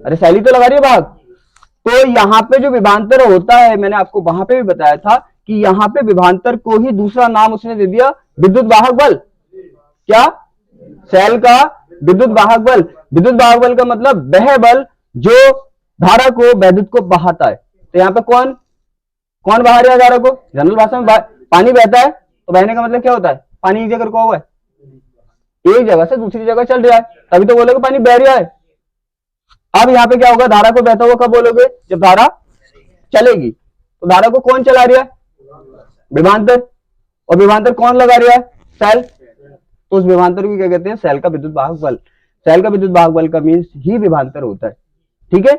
अरे सेल ही तो लगा रही है वाहक। तो यहाँ पे जो विभवांतर होता है, मैंने आपको वहां पे भी बताया था कि यहाँ पे विभवांतर को ही दूसरा नाम उसने दे दिया विद्युत वाहक बल। क्या, सेल का विद्युत वाहक बल। विद्युत वाहक बल का मतलब वह बल जो धारा को वैद्युत को बहाता है। तो यहाँ पे कौन कौन बहा रहा है धारा को, जनरल भाषा में पानी बहता है, तो बहने का मतलब क्या होता है, पानी एक जगह रुका हुआ है, एक जगह से दूसरी जगह चल रहा है, तभी तो बोलोगे पानी बह रहा है। अब यहाँ पे क्या होगा, धारा को बहता हुआ कब बोलोगे, जब धारा चलेगी। तो धारा को कौन चला रहा है, विभवांतर, और विभवांतर कौन लगा रहा है, सेल। तो उस विभवांतर को क्या कहते हैं, सेल का विद्युत वाहक बल। सेल का विद्युत वाहक बल का मीन्स ही विभवांतर होता है, ठीक है।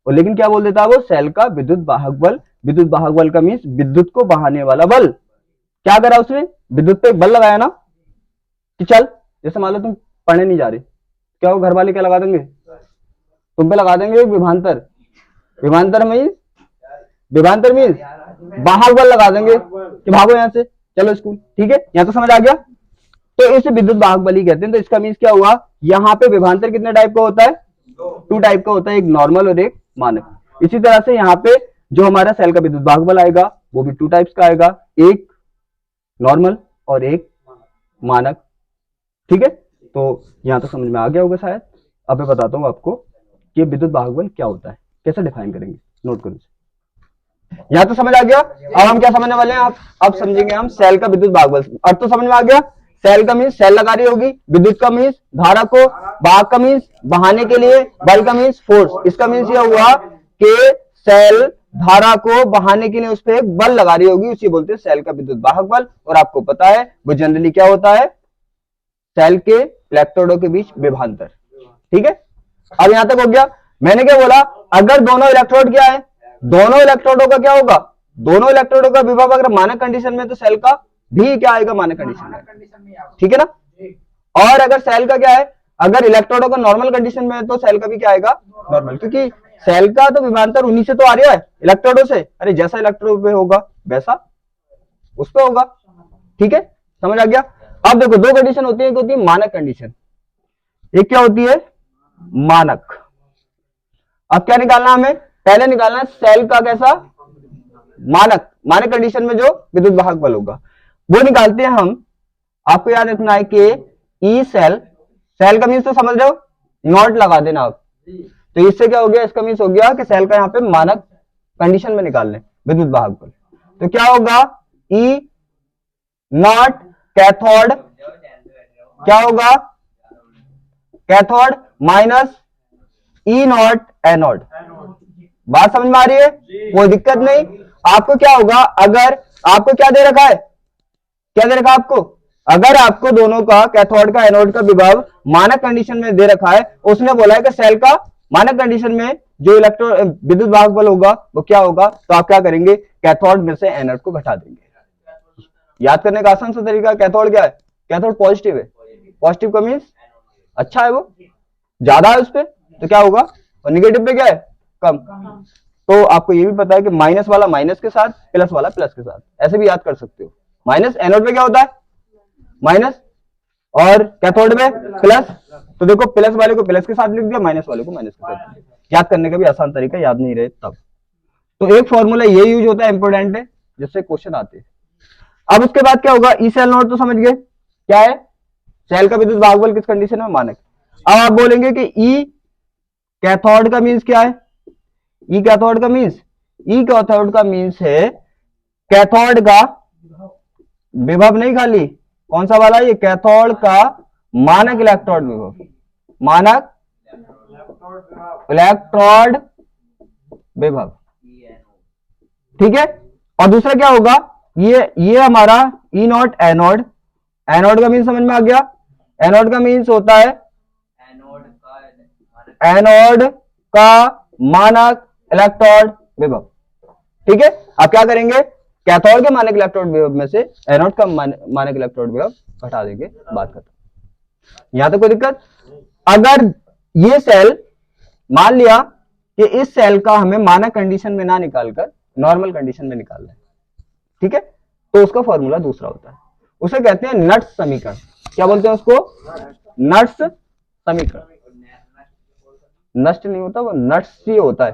और लेकिन क्या बोल देता है वो, सेल का विद्युत वाहक बल। विद्युत वाहक बल का मीन्स विद्युत को बहाने वाला बल। क्या करा उसने, विद्युत पे एक बल लगाया ना, कि चल, जैसे मान लो तुम पढ़ने नहीं जा रहे, क्या वो घर वाले क्या लगा देंगे, तुम पे लगा देंगे विभवांतर। विभवांतर मीन्स वाहक बल लगा देंगे कि भागो यहां से, चलो स्कूल, ठीक है, यहां तो समझ आ गया। तो इसे विद्युत वाहक बल ही कहते हैं। तो इसका मीन्स क्या हुआ, यहाँ पे विभवांतर कितने टाइप का होता है, 2 टाइप का होता है, एक नॉर्मल और एक मानक। इसी तरह से यहाँ पे जो हमारा सेल का विद्युत वाहक बल आएगा वो भी 2 टाइप्स का आएगा, एक नॉर्मल और एक मानक, ठीक है। तो यहां तो समझ में आ गया होगा शायद। अब मैं बताता हूं आपको कि विद्युत वाहक बल क्या होता है, कैसे डिफाइन करेंगे, नोट करो। यहां तो समझ आ गया। अब हम क्या समझने वाले हैं, अब समझेंगे हम सेल का विद्युत वाहक बल। अब तो समझ में आ गया, सेल का मीन्स सेल लगा रही होगी, विद्युत का मीन्स धारा को, वाहक का मीन्स बहाने के लिए, बल का मीन्स फोर्स। इसका मीन्स यह हुआ कि सेल धारा को बहाने के लिए उस पर एक बल लगा रही होगी, उसी बोलते हैं सेल का विद्युत वाहक बल। और आपको पता है वो जनरली क्या होता है, सेल के इलेक्ट्रोडों के बीच विभवांतर, ठीक है। अब यहां तक हो गया। मैंने क्या बोला, अगर दोनों इलेक्ट्रोड क्या है, दोनों इलेक्ट्रोडों का क्या होगा, दोनों इलेक्ट्रोडों का विभव अगर मानक कंडीशन में, तो सेल का भी क्या आएगा, मानक कंडीशन में, ठीक है ना। और अगर सेल का क्या है, अगर इलेक्ट्रोडों का नॉर्मल कंडीशन में है, तो सेल का भी क्या आएगा, नॉर्मल, क्योंकि सेल का तो विभवांतर उन्हीं से तो आ रहा है, इलेक्ट्रोडों से। अरे जैसा इलेक्ट्रोड पे होगा वैसा उस पे होगा, ठीक है, समझ आ गया। अब देखो 2 कंडीशन होती है, एक होती है मानक कंडीशन, एक क्या होती है, मानक। अब क्या निकालना हमें, पहले निकालना है सेल का कैसा, मानक। मानक कंडीशन में जो विद्युत वाहक बल होगा वो निकालते हैं हम। आपको याद रखना है कि ई सेल, सेल का मीन्स तो समझ रहे हो, नॉट लगा देना आप। तो इससे क्या हो गया, इसका मीन्स हो गया कि सेल का यहाँ पे मानक कंडीशन में निकाल लें विद्युत वाहक बल। तो क्या होगा, ई नॉट कैथोड, क्या होगा, cathode minus E not anode बात समझ में आ रही है? कोई दिक्कत नहीं। आपको क्या होगा, अगर आपको क्या दे रखा है, क्या दे रखा है आपको, अगर आपको दोनों का कैथोड का एनोड का विभव मानक कंडीशन में दे रखा है, उसने बोला है कि सेल का मानक कंडीशन में जो इलेक्ट्रॉन विद्युत वाहक बल होगा वो क्या होगा, तो आप क्या करेंगे, कैथोड में से एनोड को घटा देंगे। याद करने का आसान सा तरीका, कैथोड क्या है, कैथोड पॉजिटिव है, पॉजिटिव का मीन्स अच्छा है, वो ज्यादा है उस पर, तो क्या होगा, और निगेटिव पे क्या है, कम। तो आपको ये भी पता है कि माइनस वाला माइनस के साथ, प्लस वाला प्लस के साथ, ऐसे भी याद कर सकते हो। माइनस एनोड पे क्या होता है, माइनस, और कैथोड में प्लस, तो देखो प्लस वाले को प्लस के साथ लिख दिया, माइनस वाले को माइनस के साथ। याद करने का भी आसान तरीका, याद नहीं रहे तब। तो एक फॉर्मूला ये यूज होता है, इंपोर्टेंट है, जिससे क्वेश्चन आते हैं। अब उसके बाद क्या होगा, ई सेल नोट तो समझ गए क्या है, सेल का विद्युत वाहक बल किस कंडीशन में, मानक। अब आप बोलेंगे कि ई कैथोड का मीन्स क्या है, ई कैथोड का मीन्स, ई कैथोड का मीन्स है कैथोड का विभव, नहीं खाली कौन सा वाला, ये कैथोड का मानक इलेक्ट्रोड विभव, मानक इलेक्ट्रोड विभव, ठीक है। और दूसरा क्या होगा, ये हमारा ई नॉट एनोड, एनोड का मीन्स समझ में आ गया, एनोड का मीन्स होता है एनोड का मानक इलेक्ट्रोड विभव, ठीक है। आप क्या करेंगे, कैथोड के मानक इलेक्ट्रोड विभव में से एनोड का मानक इलेक्ट्रोड विभव घटा देंगे, बात खत्म। यहां तक कोई दिक्कत। अगर ये सेल, मान लिया कि इस सेल का हमें मानक कंडीशन में ना निकालकर नॉर्मल कंडीशन में निकालना है, ठीक है, तो उसका फॉर्मूला दूसरा होता है, उसे कहते हैं नट्स समीकरण। क्या बोलते हैं उसको, नट्स समीकरण। नष्ट नहीं होता, वो नट्स ही होता है,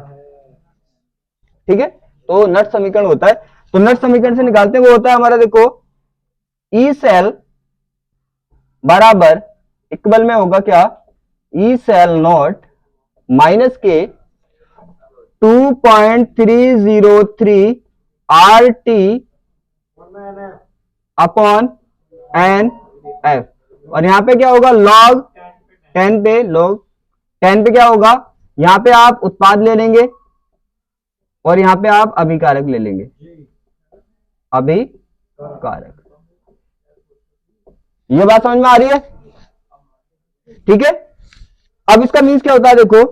ठीक है। तो नट्स समीकरण होता है, तो नट्स समीकरण से निकालते हैं, वो होता है हमारा, देखो ई सेल बराबर इक्वल में होगा क्या, ई सेल नॉट माइनस के 2.303 R T upon n F, और यहां पे क्या होगा, लॉग 10 पे, लॉग 10 पे क्या होगा, यहां पे आप उत्पाद ले लेंगे और यहां पे आप अभिकारक ले लेंगे, अभिकारक। ये बात समझ में आ रही है, ठीक है। अब इसका मीन्स क्या होता है, देखो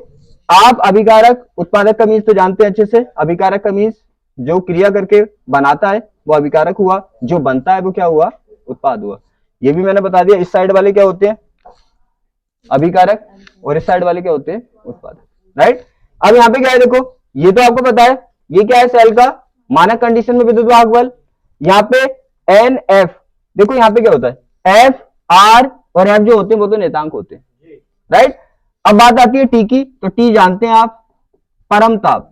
आप अभिकारक उत्पादक का मीन्स तो जानते हैं अच्छे से, अभिकारक का मीन्स जो क्रिया करके बनाता है वो अभिकारक हुआ, जो बनता है वो क्या हुआ, उत्पाद हुआ। ये भी मैंने बता दिया, इस साइड वाले क्या होते हैं, अभिकारक, और इस साइड वाले क्या होते हैं, उत्पादक, राइट। अब यहाँ पे क्या है, देखो ये तो आपको पता है, ये क्या है, सेल का मानक कंडीशन में विद्युत वाहक बल, यहाँ पे एन एफ, देखो यहाँ पे क्या होता है, एफ आर और एफ जो होते हैं वो तो नेतांक होते हैं, राइट। अब बात आती है टी की, तो टी जानते हैं आप, परम ताप,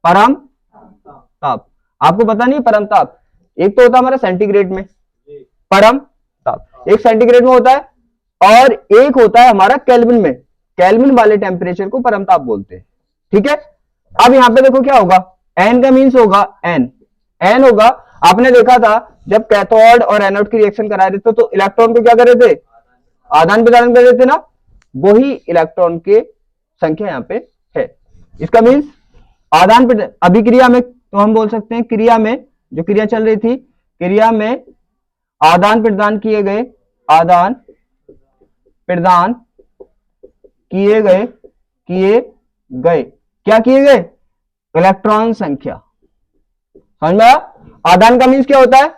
परम ताप, आपको पता नहीं परम ताप, एक तो होता है हमारा सेंटीग्रेड में परम ताप, एक सेंटीग्रेड में होता है, और एक होता है हमारा केल्विन में, केल्विन वाले टेम्परेचर को परम ताप बोलते हैं, ठीक है। अब यहां पे देखो क्या होगा, एन का मीन्स होगा एन, एन होगा, आपने देखा था जब कैथोड और एनोड की रिएक्शन करा रहे थे तो इलेक्ट्रॉन को क्या कर रहे थे, आदान प्रदान कर रहे थे ना, वही इलेक्ट्रॉन के संख्या यहाँ पे है। इसका मीन्स आदान प्रदान, अभिक्रिया में तो हम बोल सकते हैं, क्रिया में जो क्रिया चल रही थी, क्रिया में आदान प्रदान किए गए, आदान प्रदान किए गए क्या किए गए, इलेक्ट्रॉन संख्या, समझ में आया। आदान का मीन्स क्या होता है,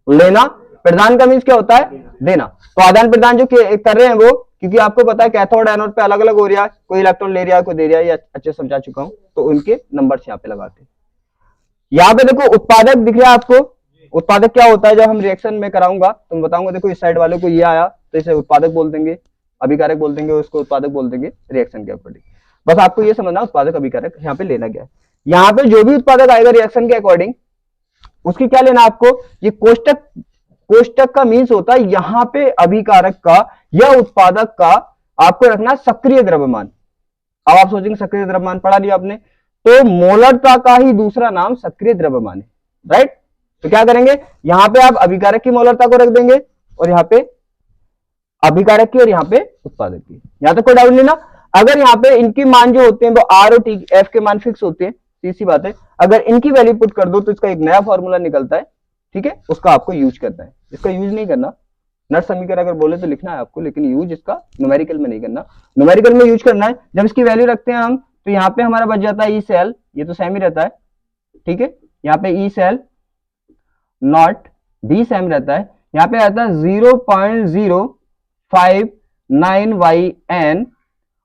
लेना, प्रदान का मीन्स क्या होता है, देना। तो आदान प्रदान जो कर रहे हैं वो, क्योंकि आपको पता है कैथोड एनोड पे अलग अलग हो रहा है, कोई इलेक्ट्रॉन ले रहा है कोई दे रहा है, ये अच्छे समझा चुका हूं, तो उनके नंबर यहाँ पे लगाते हैं। यहाँ पे देखो उत्पादक दिख रहा है आपको, उत्पादक क्या होता है, जब हम रिएक्शन में कराऊंगा तो मैं बताऊंगा, देखो इस साइड वाले को ये आया तो इसे उत्पादक बोल देंगे, अभिकारक बोल देंगे, उसको उत्पादक बोल देंगे रिएक्शन के अकॉर्डिंग। बस आपको ये समझना उत्पादक अभिकारक यहाँ पे लेना गया है। यहाँ पे जो भी उत्पादक आएगा रिएक्शन के अकॉर्डिंग, उसकी क्या लेना आपको, ये कोष्टक, कोष्टक का मीन्स होता है यहाँ पे अभिकारक का या उत्पादक का आपको रखना सक्रिय द्रव्यमान। अब आप सोचेंगे सक्रिय द्रव्यमान पढ़ा लिया आपने, तो मोलरता का ही दूसरा नाम सक्रिय द्रव्यमान है, राइट। तो क्या करेंगे, यहां पे आप अभिकारक की मोलरता को रख देंगे और यहाँ पे अभिकारक की और यहाँ पे उत्पादक की, यहां तक कोई डाउट नहीं ना। अगर यहाँ पे इनके मान जो होते हैं वो आर और टी, एफ के मान फिक्स होते हैं, सीधी बात है। अगर इनकी वैल्यू पुट कर दो तो इसका एक नया फॉर्मूला निकलता है, ठीक है, उसका आपको यूज करना है। इसका यूज नहीं करना, नट समीकरण अगर बोले तो लिखना है आपको, लेकिन यूज इसका न्यूमेरिकल में नहीं करना। न्यूमेरिकल में यूज करना है जब इसकी वैल्यू रखते हैं हम, तो यहाँ पे हमारा बच जाता है ई सेल, ये तो सेम ही रहता है, ठीक है, यहाँ पे ई सेल नॉट भी सेम रहता है, यहाँ पे आता है 0.059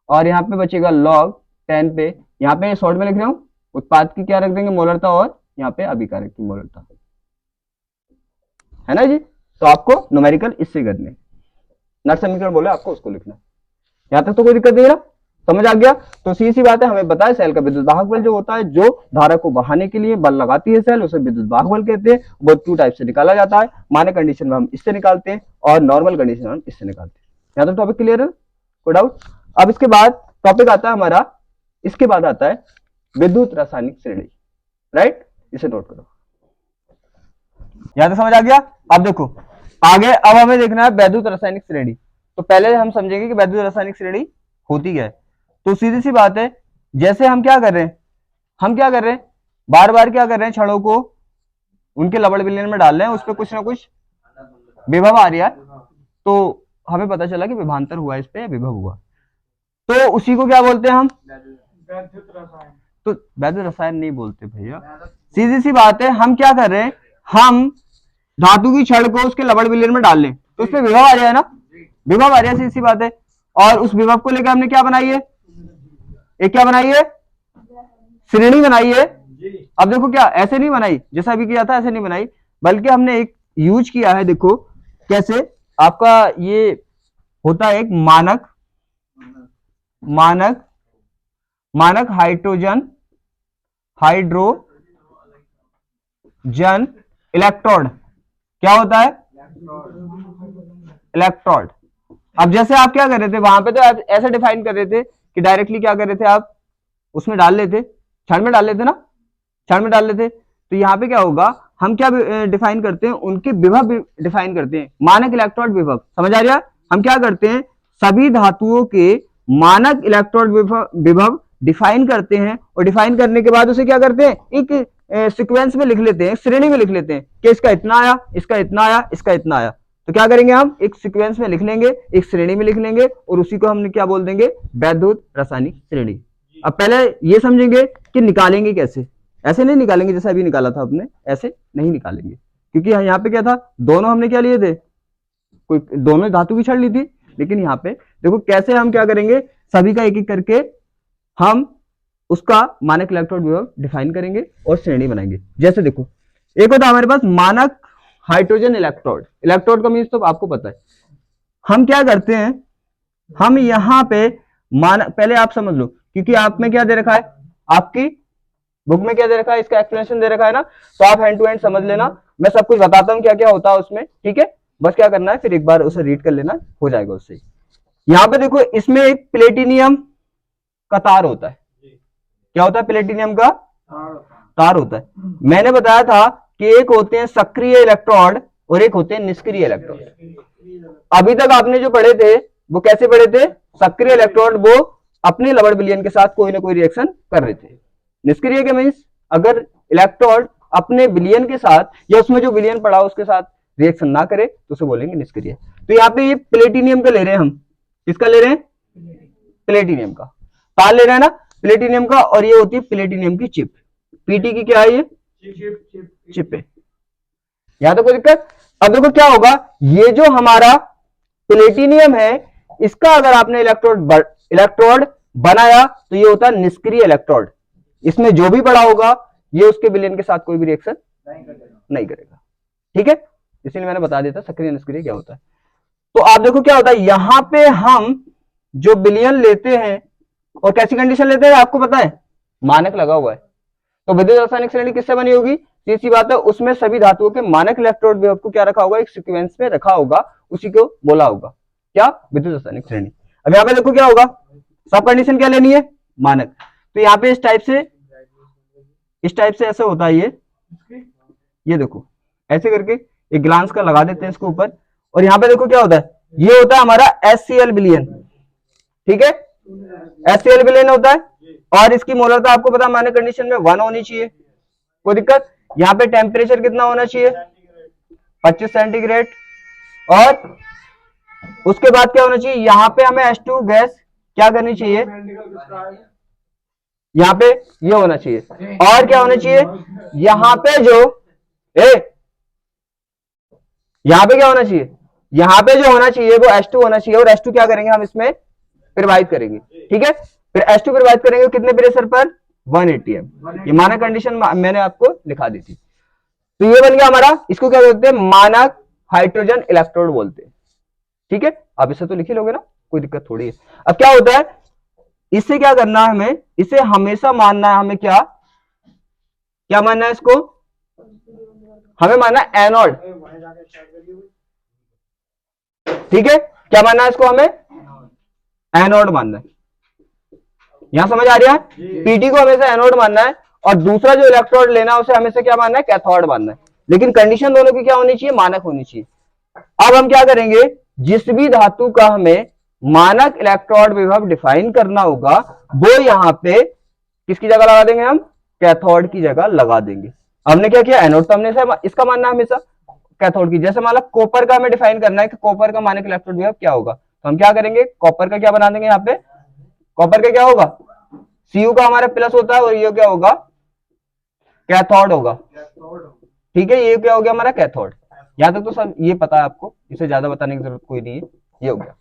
और यहाँ पे बचेगा log 10 पे। यहाँ पे शॉर्ट में लिख रहा हूँ, उत्पाद की क्या रख देंगे, मोलरता, और यहाँ पे अभिकारक की मोलरता, है ना जी। तो आपको न्यूमेरिकल इससे करने, नट समीकरण बोले आपको उसको लिखना। यहां तक तो कोई दिक्कत नहीं है ना, समझ आ गया। तो सीधी सी बात है, हमें पता है सेल का विद्युत वाहक बल जो होता है, जो धारा को बहाने के लिए बल लगाती है सेल, उसे विद्युत वाहक बल कहते हैं। वो 2 टाइप से निकाला जाता है, मानक कंडीशन में हम इससे निकालते हैं और नॉर्मल कंडीशन में हम इससे निकालते हैं। यहाँ तक टॉपिक क्लियर है, कोई डाउट? अब इसके बाद टॉपिक आता है हमारा, इसके बाद आता है विद्युत रासायनिक श्रेणी, राइट, इसे नोट करो। यहां तक समझ आ गया। अब देखो आगे, अब हमें देखना है वैद्युत रासायनिक श्रेणी। तो पहले हम समझेंगे कि वैद्युत रासायनिक श्रेणी होती क्या है। तो सीधी सी बात है, जैसे हम क्या कर रहे हैं, बार बार क्या कर रहे हैं, छड़ों को उनके लबड़ विलयन में डाल रहे हैं, उस पर कुछ ना कुछ विभव आ रहा है, तो हमें पता चला कि विभांतर हुआ इस पे या विभव हुआ, तो उसी को क्या बोलते हैं हम, तो वैद्युत रसायन नहीं बोलते भैया। सीधी सी बात है, हम क्या कर रहे हैं, हम धातु की छड़ को उसके लबड़ विलयन में डाल लें तो उसमें विभव आ जाए ना, विभव आ रहा है, सीधी सी बात है। और उस विभव को लेकर हमने क्या बनाई है, एक क्या बनाई है, श्रेणी बनाई है। अब देखो क्या ऐसे नहीं बनाई जैसा अभी किया था, ऐसे नहीं बनाई, बल्कि हमने एक यूज किया है, देखो कैसे, आपका ये होता है एक मानक हाइड्रोजन इलेक्ट्रोड, क्या होता है, इलेक्ट्रोड। अब जैसे आप क्या कर रहे थे, वहां पे तो आप ऐसे डिफाइन कर रहे थे कि डायरेक्टली क्या कर रहे थे, आप उसमें डाल लेते, क्षण में डाल लेते ना, क्षण में डाल लेते। तो यहाँ पे क्या होगा, हम क्या डिफाइन करते हैं, उनके विभव डिफाइन करते हैं, मानक इलेक्ट्रोड विभव, समझ आ रहा है। हम क्या करते हैं, सभी धातुओं के मानक इलेक्ट्रोड विभव डिफाइन करते हैं, और डिफाइन करने के बाद उसे क्या करते हैं, एक सीक्वेंस में लिख लेते हैं, श्रेणी में लिख लेते हैं कि इसका इतना आया, इसका इतना आया, इसका इतना आया। तो क्या करेंगे, हम एक सीक्वेंस में लिख लेंगे, एक श्रेणी में लिख लेंगे, और उसी को हमने क्या बोल देंगे, वैद्युत रासायनिक श्रेणी। अब पहले ये समझेंगे कि निकालेंगे कैसे, ऐसे नहीं निकालेंगे जैसा अभी निकाला था आपने, ऐसे नहीं निकालेंगे, क्योंकि यहाँ पे क्या था, दोनों हमने क्या लिए थे, कोई दोनों धातु की छड़ ली थी, लेकिन यहाँ पे देखो कैसे हम क्या करेंगे, सभी का एक एक करके हम उसका मानक इलेक्ट्रोड विभव डिफाइन करेंगे और श्रेणी बनाएंगे। जैसे देखो, एक होता है हमारे पास मानक हाइड्रोजन इलेक्ट्रोड, इलेक्ट्रोड का मीन्स तो आपको पता है। हम क्या करते हैं, हम यहाँ पे मानक, पहले आप समझ लो, क्योंकि आप में क्या दे रखा है, आपकी बुक में क्या दे रखा है, इसका एक्सप्लेनेशन दे रखा है ना, तो आप हैंड टू हैंड समझ लेना, मैं सब कुछ बताता हूँ क्या क्या होता है उसमें, ठीक है, बस क्या करना है, फिर एक बार उसे रीड कर लेना, हो जाएगा उससे। यहाँ पे देखो, इसमें एक प्लेटिनियम का तार होता है, क्या होता है, प्लेटिनियम का तार होता है। मैंने बताया था कि एक होते हैं सक्रिय इलेक्ट्रोड और एक होते हैं निष्क्रिय इलेक्ट्रोड। अभी तक आपने जो पढ़े थे वो कैसे पढ़े थे, सक्रिय इलेक्ट्रोड वो अपने लबड़ विलयन के साथ कोई ना कोई रिएक्शन कर रहे थे। निष्क्रिय के मीन्स अगर इलेक्ट्रोड अपने विलयन के साथ या उसमें जो विलयन पड़ा उसके साथ रिएक्शन ना करे तो उसे बोलेंगे निष्क्रिय। तो यहाँ पे ये प्लेटिनियम का ले रहे हैं हम, किसका ले रहे हैं, प्लेटिनियम का तार ले रहे हैं ना, प्लेटिनियम का, और ये होती है प्लेटिनियम की चिप, पीटी की क्या है, ये चिप है। यहां तो कोई दिक्कत। अब देखो क्या होगा, ये जो हमारा प्लेटिनियम है, इसका अगर आपने इलेक्ट्रोड बनाया तो ये होता है निष्क्रिय इलेक्ट्रोड, इसमें जो भी पड़ा होगा ये उसके विलयन के साथ कोई भी रिएक्शन नहीं करेगा, ठीक है। इसलिए मैंने बता दिया था सक्रिय निष्क्रिय क्या होता है। तो आप देखो क्या होता है, यहां पे हम जो विलयन लेते हैं और कैसी कंडीशन लेते हैं आपको पता है, मानक लगा हुआ है। तो विद्युत रासायनिक श्रेणी किससे बनी होगी, सीधी बात है, उसमें सभी धातुओं के मानक इलेक्ट्रोड विभव को क्या रखा होगा, एक सीक्वेंस में रखा होगा, उसी को बोला होगा क्या, विद्युत रासायनिक श्रेणी। अब यहाँ पे देखो क्या होगा, सब कंडीशन क्या लेनी है, मानक। तो यहाँ पे इस टाइप से ऐसा होता है, ये देखो ऐसे करके एक ग्लांस का लगा देते हैं इसके ऊपर, और यहाँ पे देखो क्या होता है, ये होता है हमारा HCl विलयन, ठीक है, HCl विलयन होता है। और इसकी मोलरता आपको पता मानक कंडीशन में 1 होनी चाहिए, कोई दिक्कत। यहाँ पे टेम्परेचर कितना होना चाहिए, 25 सेंटीग्रेड। और उसके बाद क्या होना चाहिए, यहाँ पे हमें H2 गैस क्या करनी चाहिए, यहाँ पे ये होना चाहिए। और क्या होना चाहिए, यहाँ पे जो यहाँ पे क्या होना चाहिए, यहाँ पे जो होना चाहिए वो H2 होना चाहिए। और H2 क्या करेंगे हम इसमें प्रोवाइड करेंगे, ठीक है। फिर H2 प्रोवाइड करेंगे कितने प्रेशर पर, 180 atm। ये मानक कंडीशन मैंने आपको लिखा दी थी। तो ये बन गया हमारा, इसको क्या बोलते हैं, मानक हाइड्रोजन इलेक्ट्रोड बोलते हैं, ठीक है। आप इसे तो लिख ही लोगे ना, कोई दिक्कत थोड़ी है। अब क्या होता है, इससे क्या करना है हमें, इसे हमेशा मानना है हमें, क्या क्या मानना है इसको, हमें मानना है एनोड, ठीक है। क्या मानना है इसको, हमें एनोड मानना है। यहां समझ आ रही है, पीटी को हमेशा एनोड मानना है और दूसरा जो इलेक्ट्रोड लेना है उसे हमेशा क्या मानना है, कैथोड मानना है। लेकिन कंडीशन दोनों की क्या होनी चाहिए, मानक होनी चाहिए। अब हम क्या करेंगे, जिस भी धातु का हमें मानक इलेक्ट्रोड विभव डिफाइन करना होगा वो यहां पे किसकी जगह लगा देंगे, हम कैथोड की जगह लगा देंगे। हमने क्या किया, एनोड तो हमने इसका मानना हमेशा कैथोड की। जैसे मान लो कॉपर का हमें डिफाइन करना है कि कॉपर का मानक इलेक्ट्रोड विभव क्या होगा, तो हम क्या करेंगे, कॉपर का क्या बना देंगे, यहाँ पे कॉपर का क्या होगा, Cu का हमारा प्लस होता है और ये क्या होगा, कैथोड होगा, ठीक है। ये क्या हो गया हमारा कैथोड। यहां तक तो सब ये पता है आपको, इसे ज्यादा बताने की जरूरत कोई नहीं है, ये हो गया।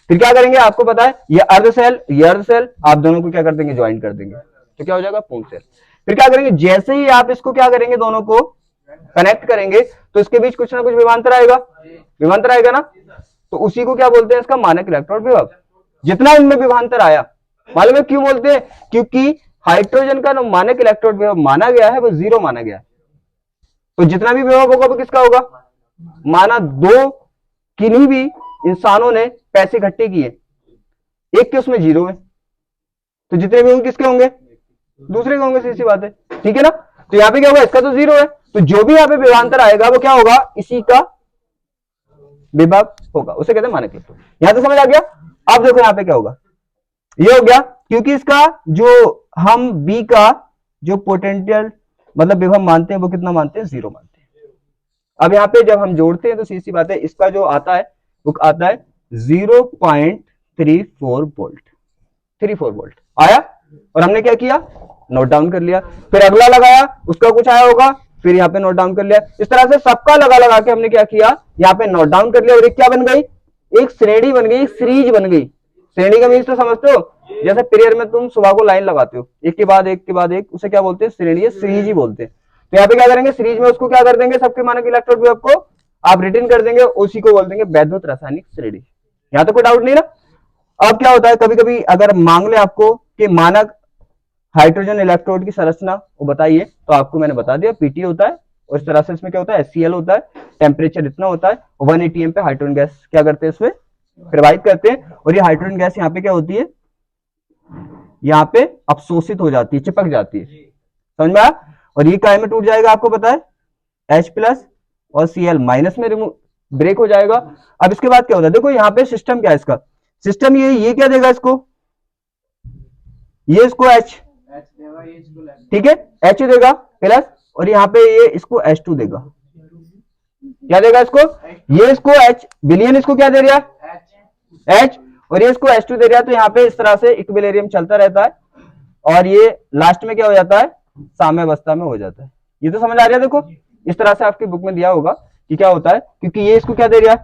फिर क्या करेंगे, आपको पता है ये अर्ध सेल, आप दोनों को क्या कर देंगे, ज्वाइन कर देंगे, तो क्या हो जाएगा, पूर्ण सेल। फिर क्या करेंगे, जैसे ही आप इसको क्या करेंगे, दोनों को कनेक्ट करेंगे तो इसके बीच कुछ ना कुछ विभवांतर आएगा ना, तो उसी को क्या बोलते हैं, इसका मानक इलेक्ट्रोड विभव। जितना इनमें विभवांतर आया, मालूम है क्यों बोलते हैं, क्योंकि हाइड्रोजन का मानक इलेक्ट्रोड विभव माना गया है वो 0 माना गया है। तो जितना भी विभव होगा वो किसका होगा, माना 2 किन्हीं भी इंसानों ने पैसे इकट्ठे किए, एक के उसमें 0 है, तो जितने भी होंगे किसके होंगे, दूसरे के होंगे, सीधी बात है, ठीक है ना। तो यहाँ पे क्या होगा, इसका तो 0 है, तो जो भी यहाँ पे विभवांतर आएगा वो क्या होगा, इसी का विभव होगा, उसे कहते हैं मानक इलेक्ट्रोड। यहां तो समझ आ गया। अब देखो यहाँ पे क्या होगा, ये हो गया, क्योंकि इसका जो हम बी का जो पोटेंशियल मतलब विभव मानते हैं वो कितना मानते हैं, 0 मानते हैं। अब यहाँ पे जब हम जोड़ते हैं तो सीधी बात है, इसका जो आता है वो आता है 0.34 वोल्ट आया, और हमने क्या किया, नोट डाउन कर लिया। फिर अगला लगाया, उसका कुछ आया होगा, फिर यहाँ पे नोट डाउन कर लिया। इस तरह से सबका लगा के हमने क्या किया, यहाँ पे नोट डाउन कर लिया, और एक क्या बन गई, एक श्रेणी बन गई, एक सीरीज बन गई। श्रेणी का मीन्स तो समझते हो, जैसे पीरियड में तुम सुबह को लाइन लगाते हो, एक के बाद एक के बाद एक, उसे क्या बोलते हैं, श्रेणी, सीरीज ही बोलते हैं। तो यहाँ पे क्या करेंगे, सीरीज में उसको क्या कर देंगे, सबके मानक इलेक्ट्रोड विभव को आप रिटर्न कर देंगे, उसी को बोल देंगे वैद्युत रासायनिक श्रेणी। यहाँ तो कोई डाउट नहीं ना। अब क्या होता है, कभी कभी अगर मांग ले आपको कि मानक हाइड्रोजन इलेक्ट्रोड की संरचना वो बताइए, तो आपको मैंने बता दिया पीटी होता है, और इस तरह से इसमें क्या होता है, HCl होता है, टेम्परेचर इतना होता है, 180 atm पे हाइड्रोजन गैस क्या करते हैं, इसमें प्रोवाइड करते हैं। और ये हाइड्रोजन गैस यहाँ पे क्या होती है, यहाँ पे अवशोषित हो जाती है, चिपक जाती है, समझ में आया। और ये काय में टूट जाएगा, आपको पता है H+ और Cl- में ब्रेक हो जाएगा। अब इसके बाद क्या होता है, देखो यहाँ पे सिस्टम क्या है, इसका सिस्टम ये क्या देगा इसको, ये इसको H, ठीक है, H देगा प्लस, और यहाँ पे ये इसको H2 देगा, क्या देगा इसको, ये इसको H विलियन, इसको क्या दे रहा है H, और ये इसको H2 दे रहा है। तो यहाँ पे इस तरह से इक्विलिब्रियम चलता रहता है, और ये लास्ट में क्या हो जाता है, साम्यावस्था में हो जाता है। ये तो समझ आ रहा है। देखो इस तरह से आपकी बुक में दिया होगा कि क्या होता है, क्योंकि ये इसको क्या दे रहा है,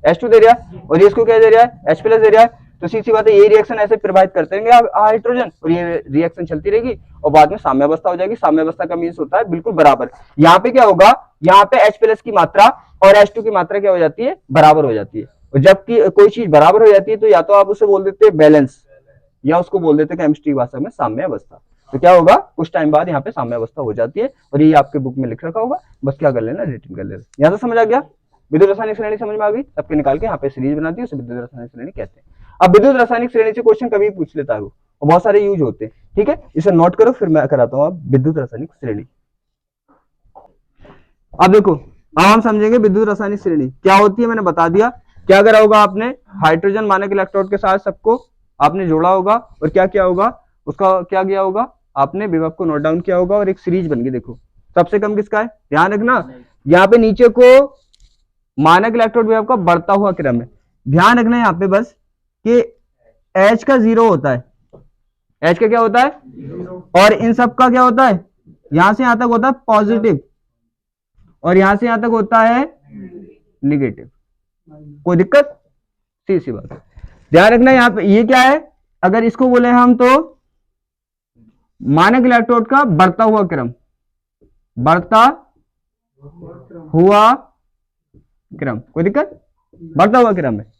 H2 दे रहा है, और ये इसको क्या दे रहा है, H+ दे रहा है। तो सीधी बात है, ये रिएक्शन ऐसे प्रभावित करते रहेंगे हाइड्रोजन, और ये रिएक्शन चलती रहेगी, और बाद में साम्यावस्था हो जाएगी। साम्यावस्था का मीन्स होता है बिल्कुल बराबर। यहाँ पे क्या होगा, यहाँ पे H+ की मात्रा और H2 की मात्रा क्या हो जाती है, बराबर हो जाती है। और जबकि कोई चीज बराबर हो जाती है तो या तो आप उसे बोल देते हैं बैलेंस, या उसको बोल देते हैं केमिस्ट्री भाषा में साम्यावस्था। तो क्या होगा, कुछ टाइम बाद यहाँ पे साम्यावस्था हो जाती है, और ये आपके बुक में लिख रखा होगा, बस क्या कर लेना, रिटर्न कर लेना। यहाँ से समझ आ गया, विद्युत रासायनिक श्रेणी समझ में आ गई, सबके निकाल के यहाँ पे सीरीज बनाती है, उसे विद्युत रासायनिक श्रेणी कहते हैं। अब विद्युत रासायनिक श्रेणी से क्वेश्चन कभी पूछ लेता है वो, और बहुत सारे यूज होते हैं, ठीक है, इसे नोट करो, फिर मैं कराता हूँ अब विद्युत रासायनिक श्रेणी। अब देखो, अब हम समझेंगे विद्युत रासायनिक श्रेणी क्या होती है। मैंने बता दिया, क्या करा होगा आपने, हाइड्रोजन मानक इलेक्ट्रोड के साथ सबको आपने जोड़ा होगा, और क्या किया होगा, उसका क्या किया होगा, आपने विभव को नोट डाउन किया होगा और एक सीरीज बन गई। देखो सबसे कम किसका है, ध्यान रखना यहाँ पे नीचे को मानक इलेक्ट्रोड विभव का बढ़ता हुआ क्रम है। ध्यान रखना यहाँ पे बस कि H का 0 होता है, H का क्या होता है, और इन सब का क्या होता है, यहां से यहां तक होता है पॉजिटिव और यहां से यहां तक होता है निगेटिव। कोई दिक्कत, सी बात है। ध्यान रखना यहाँ पे ये क्या है, अगर इसको बोले हम तो मानक इलेक्ट्रोड का बढ़ता हुआ क्रम, बढ़ता हुआ क्रम, कोई दिक्कत, बढ़ता हुआ क्रम है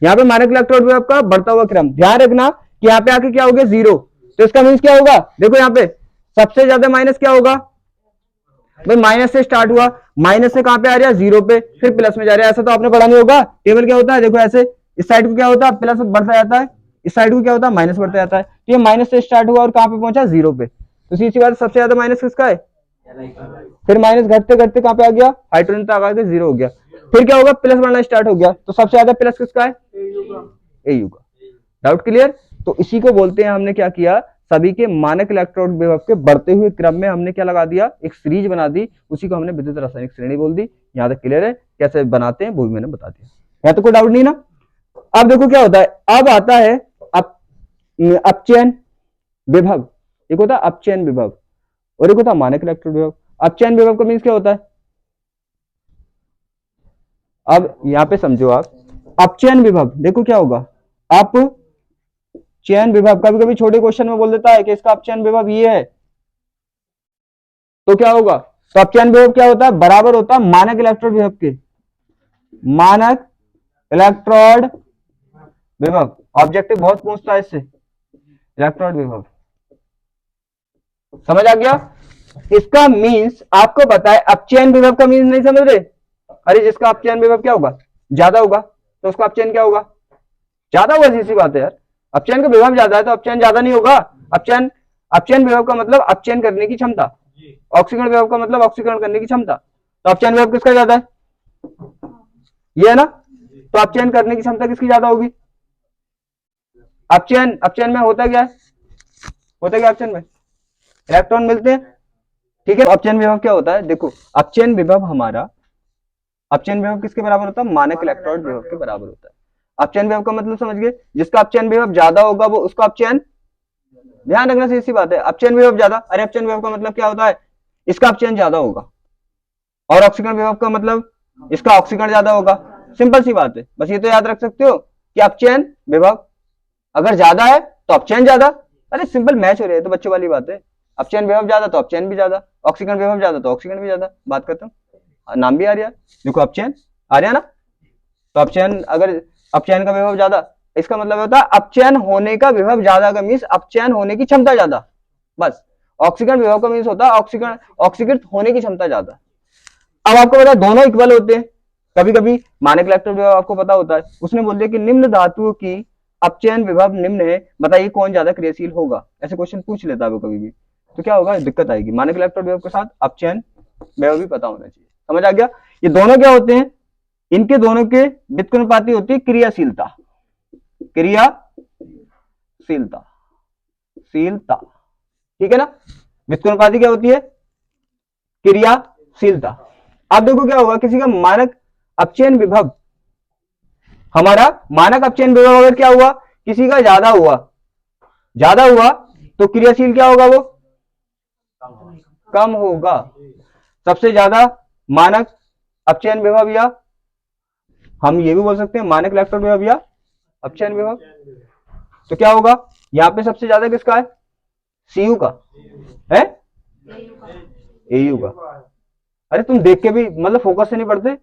यहाँ पे मानक इलेक्ट्रोड विभव का बढ़ता हुआ क्रम। ध्यान रखना कि यहाँ पे आके क्या हो गया 0, तो इसका मीन्स क्या होगा, देखो यहाँ पे सबसे ज्यादा माइनस क्या होगा भाई, माइनस से स्टार्ट हुआ, माइनस से कहां पे आ रहा है 0 पे, फिर प्लस में जा रहा है। ऐसा तो आपने पढ़ा नहीं होगा, टेबल क्या होता है, देखो ऐसे इस साइड को क्या होता है प्लस बढ़ता जाता है, इस साइड को क्या होता है माइनस बढ़ता जाता है। तो ये माइनस से स्टार्ट हुआ और कहां पे पहुंचा 0 पे, तो सीधी सी बात सबसे ज्यादा माइनस किसका है, फिर माइनस घटते घटते कहां पे आ गया, हाइड्रोजन तक आ गया, 0 हो गया, फिर क्या होगा प्लस बढ़ना स्टार्ट हो गया, तो सबसे ज्यादा प्लस किसका है, एयू का। Doubt clear. तो इसी को बोलते हैं, हमने क्या किया, सभी के मानक इलेक्ट्रोड विभव के बढ़ते हुए क्रम में हमने क्या लगा दिया, एक सीरीज बना दी, उसी को हमने विद्युत रासायनिक श्रेणी बोल दी। यहां तक क्लियर है, कैसे बनाते हैं वो भी मैंने बता दिया, यहाँ तो कोई डाउट नहीं ना। अब देखो क्या होता है, अब आता है अपचयन विभव, एक होता है अपचयन विभव और एक होता है मानक इलेक्ट्रोड विभव। अपचयन विभव का मीन्स क्या होता है, अब यहां पे समझो आप, अपचयन विभव देखो क्या होगा, अपचयन विभव, कभी कभी छोटे क्वेश्चन में बोल देता है कि इसका अपचयन विभव ये है, तो क्या होगा, तो अपचयन विभव क्या होता है, बराबर होता है मानक इलेक्ट्रोड विभव के, मानक इलेक्ट्रोड विभव। ऑब्जेक्टिव बहुत पूछता है इससे, इलेक्ट्रोड विभव, समझ आ गया। इसका मीन्स आपको पता है, अपचयन विभव का मीन्स नहीं समझ रहे, अरे जिसका अपचयन विभव क्या होगा, ज्यादा होगा, तो उसका अपचयन क्या होगा, ज्यादा होगा, सीधी बात है यार। अपचयन का विभव ज्यादा है तो अपचयन ज्यादा नहीं होगा। अपचयन विभव का मतलब अपचयन करने की क्षमता, ऑक्सीकरण विभव का मतलब ऑक्सीकरण करने की क्षमता, तो अपचयन विभव किसका ज्यादा है, ये है ना, तो अपचयन करने की क्षमता किसकी ज्यादा होगी, अपचयन में होता क्या है, होता क्या अपचयन में, इलेक्ट्रॉन मिलते हैं, ठीक है। अपचयन विभव क्या होता है, देखो अपचयन विभव हमारा, अपचयन विभव किसके बराबर होता है, मानक इलेक्ट्रोड विभव के बराबर होता है। अपचयन विभव का मतलब समझ गए, जिसका अपचयन विभव ज्यादा होगा वो उसका अपचयन, ध्यान रखना सी बात है, अपचयन विभव ज्यादा, अरे अपचयन विभव का मतलब क्या होता है, इसका अपचयन ज्यादा होगा, और ऑक्सीकरण विभव का मतलब इसका ऑक्सीकरण ज्यादा होगा, सिंपल सी बात है। बस ये तो याद रख सकते हो कि अपचयन विभव अगर ज्यादा है तो अपचयन ज्यादा, अरे सिंपल मैच हो रहे हैं, तो बच्चों वाली बात है, अपचयन विभव ज्यादा तो अपचयन भी ज्यादा, ऑक्सीकरण विभव ज्यादा तो ऑक्सीकरण भी ज्यादा, बात करता हूं, नाम भी आ रहा है, देखो अपचयन आ रहा है ना, तो अपचयन, अगर अपचयन का विभव ज्यादा, इसका मतलब होता है अपचयन होने का विभव ज्यादा का मीन्स अपचयन होने की क्षमता ज्यादा, बस। ऑक्सीकरण विभव का मीन्स होता है ऑक्सीकृत होने की क्षमता ज्यादा। अब आपको पता है दोनों इक्वल होते हैं, कभी कभी मानक इलेक्ट्रोड विभव आपको पता होता है, उसने बोल दिया कि निम्न धातुओं की अपचयन विभव निम्न है, बताइए कौन ज्यादा क्रियाशील होगा, ऐसे क्वेश्चन पूछ लेता है वो कभी भी, तो क्या होगा, दिक्कत आएगी। मानक इलेक्ट्रोड विभव के साथ अपचयन विभव भी पता होना चाहिए, समझ आ गया। ये दोनों क्या होते हैं, इनके दोनों के व्युत्क्रमानुपाती होती है क्रियाशीलता, शीलता, ठीक है ना, व्युत्क्रमानुपाती क्या होती है, क्रियाशीलता। अब देखो क्या होगा, किसी का मानक अपचयन विभव, हमारा मानक अपचयन विभव अगर क्या हुआ, किसी का ज्यादा हुआ तो क्रियाशील क्या होगा, वो कम होगा। सबसे ज्यादा मानक अपचयन विभव, या हम ये भी बोल सकते हैं मानक इलेक्ट्रोड विभव या अपचयन विभव, तो क्या होगा, यहां पे सबसे ज्यादा किसका है, सीयू का है, एयू का। अरे तुम देख के भी मतलब फोकस से नहीं पढ़ते,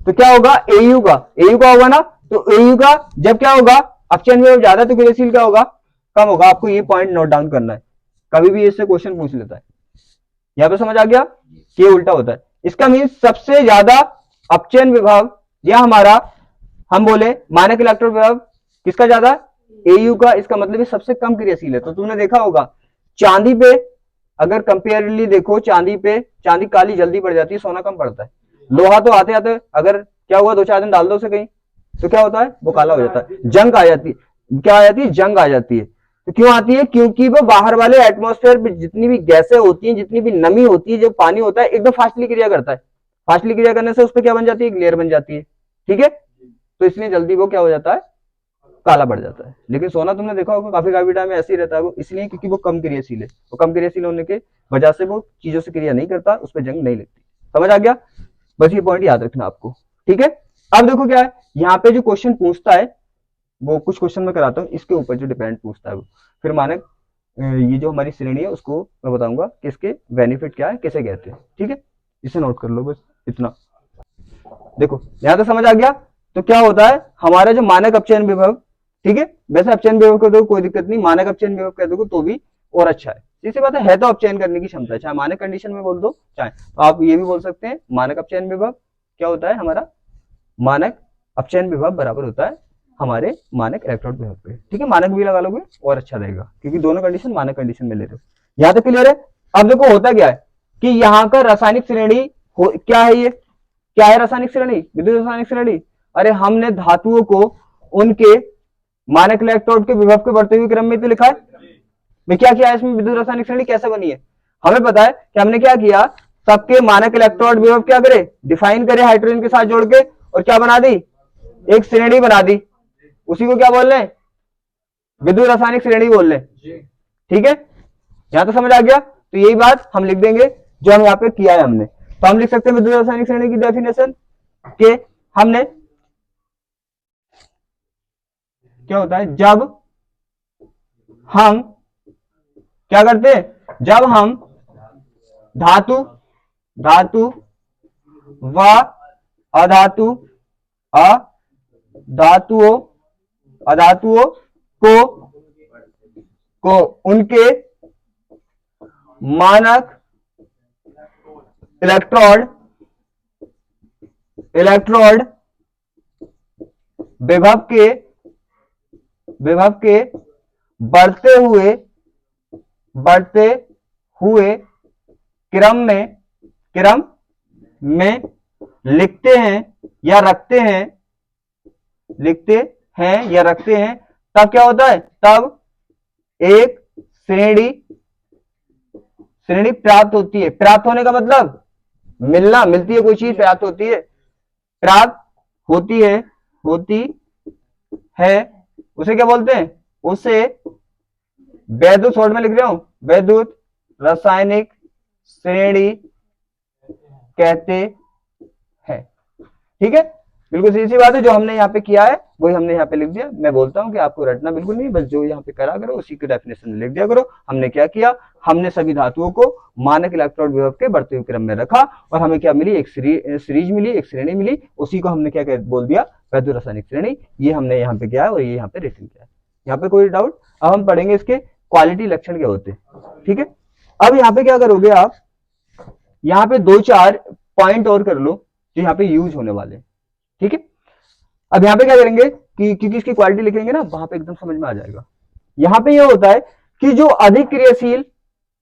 तो क्या होगा, एयू का होगा ना, तो एयू का जब क्या होगा, अपचयन विभव ज्यादा तो क्रियाशील क्या होगा, कम होगा। आपको ये पॉइंट नोट डाउन करना है, कभी भी इससे क्वेश्चन पूछ लेता है, यहां पे समझ आ गया कि उल्टा होता है। इसका मीन्स सबसे ज्यादा अपचयन विभव, या हमारा हम बोले मानक इलेक्ट्रोड विभव किसका ज्यादा, एयू का, इसका मतलब सबसे कम क्रियाशील है। तो तुमने देखा होगा चांदी पे, अगर कंपेयरली देखो, चांदी काली जल्दी पड़ जाती है, सोना कम पड़ता है। लोहा तो आते आते अगर क्या हुआ 2-4 दिन डाल दो उसे कहीं, तो क्या होता है, वो काला हो जाता है, जंग आ जाती है, क्या आ जाती है, जंग आ जाती है। तो तो क्यों आती है? क्योंकि वो बाहर वाले एटमॉस्फेयर में जितनी भी गैसें होती हैं, जितनी भी नमी होती है, जो पानी होता है, एकदम फास्टली क्रिया करता है। फास्टली क्रिया करने से उस पर क्या बन जाती है? एक लेयर बन जाती है। ठीक है, तो इसलिए जल्दी वो क्या हो जाता है? काला पड़ जाता है। लेकिन सोना तुमने देखा होगा काफी काफी टाइम में ऐसे ही रहता है, वो इसलिए क्योंकि वो कम क्रियाशील है। वो कम क्रियाशील होने के वजह से वो चीजों से क्रिया नहीं करता, उस पर जंग नहीं लगती। समझ आ गया? बस ये पॉइंट याद रखना आपको। ठीक है, अब देखो क्या है यहाँ पे जो क्वेश्चन पूछता है, वो कुछ क्वेश्चन मैं कराता हूँ, इसके ऊपर जो डिपेंड पूछता है वो। फिर मानक ये जो हमारी श्रेणी है उसको मैं बताऊंगा कि इसके बेनिफिट क्या है, कैसे कहते हैं। ठीक है, इसे नोट कर लो, बस इतना। देखो यहां तक समझ आ गया? तो क्या होता है हमारा जो मानक अपचयन विभव, ठीक है, वैसे अपचयन विभव कर दो कोई दिक्कत नहीं, मानक अपचयन विभव कर दो तो भी और अच्छा है। इसी बात है तो अपचयन करने की क्षमता, चाहे मानक कंडीशन में बोल दो, चाहे तो आप ये भी बोल सकते हैं मानक अपचयन विभव क्या होता है हमारा, मानक अपचयन विभव बराबर होता है हमारे मानक इलेक्ट्रोड विभव पे। ठीक है, मानक भी लगा लोगे और अच्छा रहेगा, क्योंकि दोनों कंडीशन मानक कंडीशन में ले रहे हो। यहां तक क्लियर है? अब देखो होता क्या है कि यहाँ का रासायनिक श्रेणी क्या है, ये क्या है रासायनिक श्रेणी? विद्युत रासायनिक श्रेणी। अरे हमने धातुओं को उनके मानक इलेक्ट्रोड के विभव के बढ़ते हुए क्रम में तो लिखा है। मैं क्या किया है इसमें, विद्युत रासायनिक श्रेणी कैसे बनी है हमें पता है कि हमने क्या किया, सबके मानक इलेक्ट्रोड विभव क्या करे, डिफाइन करे हाइड्रोजन के साथ जोड़ के, और क्या बना दी, एक श्रेणी बना दी। उसी को क्या बोल रहे हैं, विद्युत रासायनिक श्रेणी बोल रहे हैं। ठीक है, यहां तो समझ आ गया? तो यही बात हम लिख देंगे जो हम यहाँ पे किया है हमने। तो हम लिख सकते हैं विद्युत रासायनिक श्रेणी की डेफिनेशन के हमने क्या होता है, जब हम क्या करते हैं, जब हम धातु धातु व अधातु अधातुओं अधातुओं को उनके मानक इलेक्ट्रोड विभव के बढ़ते हुए क्रम में लिखते हैं या रखते हैं, तब क्या होता है, तब एक श्रेणी प्राप्त होती है। प्राप्त होने का मतलब मिलना, मिलती है कोई चीज, प्राप्त होती है, प्राप्त होती है उसे क्या बोलते हैं, उसे वैद्युत, शॉर्ट में लिख रहा हूं, वैद्युत रासायनिक श्रेणी कहते हैं। ठीक है, बिल्कुल सीधी सी बात है, जो हमने यहाँ पे किया है वही हमने यहाँ पे लिख दिया। मैं बोलता हूँ कि आपको रटना बिल्कुल नहीं, बस जो यहाँ पे करा करो उसी की डेफिनेशन लिख दिया करो। हमने क्या किया, हमने सभी धातुओं को मानक इलेक्ट्रोड विभव के बढ़ते हुए क्रम में रखा, और हमें क्या मिली, एक सीरीज मिली, एक श्रेणी मिली, उसी को हमने क्या बोल दिया, वैद्युत रासायनिक श्रेणी। ये हमने यहाँ पे किया है और ये यहाँ पे रिटन किया है। यहाँ पे कोई डाउट? अब हम पढ़ेंगे इसके क्वालिटी लक्षण क्या होते हैं। ठीक है, अब यहाँ पे क्या करोगे आप, यहाँ पे 2-4 पॉइंट और कर लो जो यहाँ पे यूज होने वाले। ठीक है, अब यहाँ पे क्या करेंगे कि क्योंकि इसकी क्वालिटी लिखेंगे ना, वहां पे एकदम समझ में आ जाएगा। यहाँ पे ये होता है कि जो अधिक क्रियाशील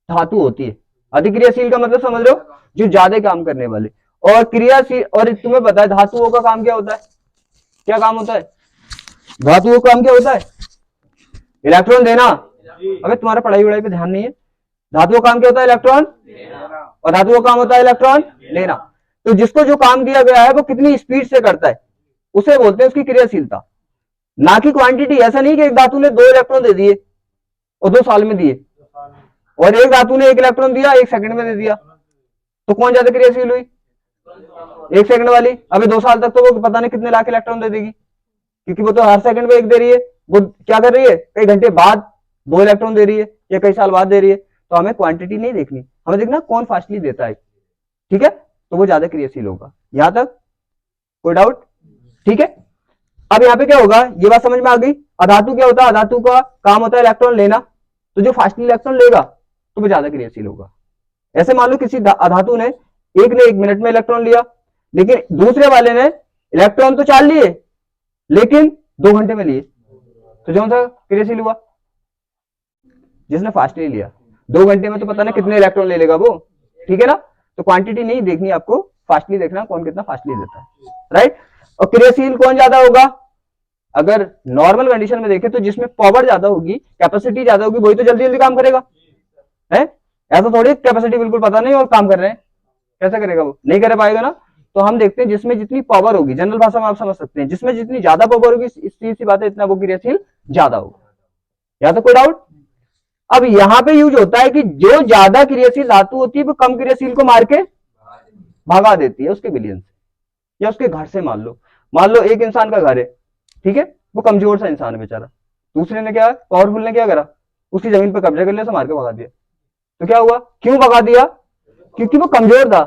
धातु होती है, अधिक क्रियाशील का मतलब समझ लो जो ज्यादा काम करने वाले, और क्रियाशील, और तुम्हें पता है धातुओं का काम क्या होता है, क्या काम होता है, धातुओं का काम क्या होता है, इलेक्ट्रॉन देना। अबे तुम्हारा पढ़ाई वढ़ाई पे ध्यान नहीं है, धातुओं का काम क्या होता है, इलेक्ट्रॉन, और धातुओं का काम होता है इलेक्ट्रॉन लेना। तो जिसको जो काम दिया गया है वो कितनी स्पीड से करता है, उसे बोलते हैं उसकी क्रियाशीलता, ना कि क्वांटिटी। ऐसा नहीं कि एक धातु ने 2 इलेक्ट्रॉन दे दिए और 2 साल में दिए, और एक धातु ने 1 इलेक्ट्रॉन दिया 1 सेकंड में दे दिया, तो कौन ज्यादा क्रियाशील हुई, 1 सेकंड वाली। अबे 2 साल तक तो वो पता नहीं कितने लाख इलेक्ट्रॉन दे देगी, क्योंकि वो तो हर सेकंड में 1 दे रही है। वो क्या कर रही है, कई घंटे बाद 2 इलेक्ट्रॉन दे रही है या कई साल बाद दे रही है। तो हमें क्वांटिटी नहीं देखनी, हमें देखना कौन फास्टली देता है। ठीक है, तो वो ज्यादा क्रियाशील होगा। यहां तक कोई डाउट? ठीक है, अब यहाँ पे क्या होगा, ये बात समझ में आ गई। अधातु क्या होता है, अधातु का काम होता है इलेक्ट्रॉन लेना, तो जो फास्टली इलेक्ट्रॉन लेगा तो वो ज्यादा क्रियाशील होगा। ऐसे मान लो किसी अधातु ने 1 मिनट में इलेक्ट्रॉन लिया, लेकिन दूसरे वाले ने इलेक्ट्रॉन तो 4 लिए लेकिन 2 घंटे में लिए, तो जो सा क्रियाशील हुआ, जिसने फास्टली लिया। 2 घंटे में तो पता नहीं कितने इलेक्ट्रॉन ले लेगा वो। ठीक है ना, तो क्वांटिटी नहीं देखनी आपको, फास्टली देखना कौन कितना फास्टली देता है। राइट, और क्रियाशील कौन ज्यादा होगा, अगर नॉर्मल कंडीशन में देखें तो जिसमें पावर ज्यादा होगी, कैपेसिटी ज्यादा होगी, वही तो जल्दी जल्दी काम करेगा, है? ऐसा थोड़ी कैपेसिटी बिल्कुल पता नहीं और काम कर रहे हैं, कैसे करेगा? वो नहीं कर पाएगा ना। तो हम देखते हैं जिसमें जितनी पावर होगी, जनरल भाषा में आप समझ सकते हैं, जिसमें जितनी ज्यादा पावर होगी, सीधी सी बात है, इतना वो क्रियाशील ज्यादा होगा। या तो कोई डाउट? अब यहां पे यूज होता है कि जो ज्यादा क्रियाशील धातु होती है वो कम क्रियाशील को मार के भगा देती है उसके विलयन से या उसके घर से। मान लो एक इंसान का घर है, ठीक है, वो कमजोर सा इंसान है बेचारा, दूसरे ने क्या, पावरफुल ने क्या करा, उसकी जमीन पर कब्जा कर लिया, मार के भगा दिया। तो क्या हुआ, क्यों भगा दिया? क्योंकि वो कमजोर था,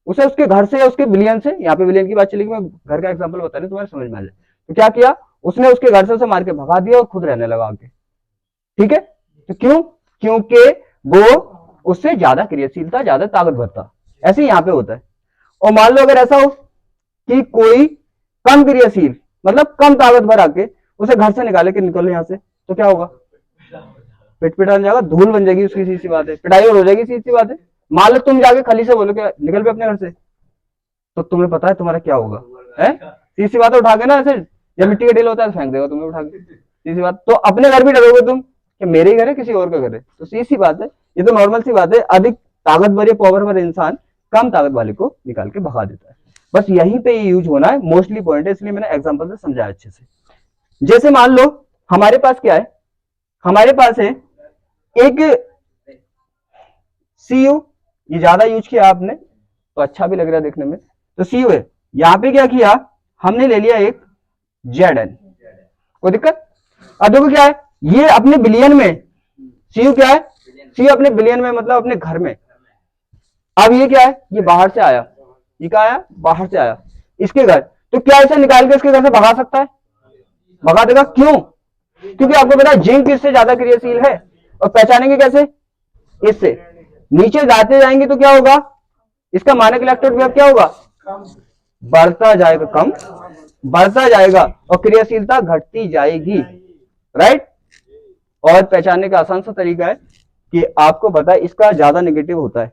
उसे उसके घर से या उसके विलयन से, यहाँ पे विलयन की बात चलेगी, मैं घर का एग्जांपल बता रहा हूं तुम्हारे समझ में आ जाए। तो क्या किया उसने, उसके घर से उसे मार के भगा दिया और खुद रहने लगा आगे, ठीक है? तो क्यों? क्योंकि वो उससे ज्यादा क्रियाशील था, ज्यादा ताकतवर था। ऐसे ही यहाँ पे होता है। और मान लो अगर ऐसा हो कि कोई कम क्रियाशील मतलब कम ताकतवर आके उसे घर से निकाले कि निकलो यहां से, तो क्या होगा? पिट पिटा जाएगा, धूल बन जाएगी उसकी, सीधी सी बात है, पिटाई और हो जाएगी, सीधी सी बात है। मान लो तुम जाके खली से बोलो कि निकल पे अपने घर से, तो तुम्हें पता है तुम्हारा क्या होगा, है? सीधी सी बात है, उठा के ना ऐसे, जब मिट्टी का ढेला होता है फेंक देगा तुम्हें उठा के, सीधी सी बात। तो अपने घर भी डरोगे तुम कि मेरे ही घर है किसी और का घर है, तो सीधी सी बात है, ये तो नॉर्मल सी बात है। अधिक ताकतवर या पावरफुल इंसान कम ताकत वाले को निकाल के भगा देता है। बस यहीं पे ये यूज होना है, मोस्टली पॉइंट है, इसलिए मैंने एग्जांपल से समझाया अच्छे से। जैसे मान लो हमारे पास क्या है, हमारे पास है एक सीयू, ये ज्यादा यूज किया आपने तो अच्छा भी लग रहा है देखने में, तो सीयू है। यहां पे क्या किया हमने, ले लिया एक जेड कोई दिक्कत? अब देखो क्या है, ये अपने बिलियन में, सीयू क्या है, सीयू अपने बिलियन में मतलब अपने घर में। अब ये क्या है, ये बाहर से आया, ये क्या आया, बाहर से आया इसके घर। तो क्या इसे निकाल के इसके घर से भगा सकता है? भगा देगा। क्यों? क्योंकि आपको पता है जिंक इससे ज्यादा क्रियाशील है। और पहचानेंगे कैसे? इससे नीचे जाते जाएंगे तो क्या होगा, इसका मानक इलेक्ट्रोड विभव क्या होगा, बढ़ता जाएगा, कम बढ़ता जाएगा और क्रियाशीलता घटती जाएगी, राइट? और पहचानने का आसान सा तरीका है कि आपको पता है इसका ज्यादा नेगेटिव होता है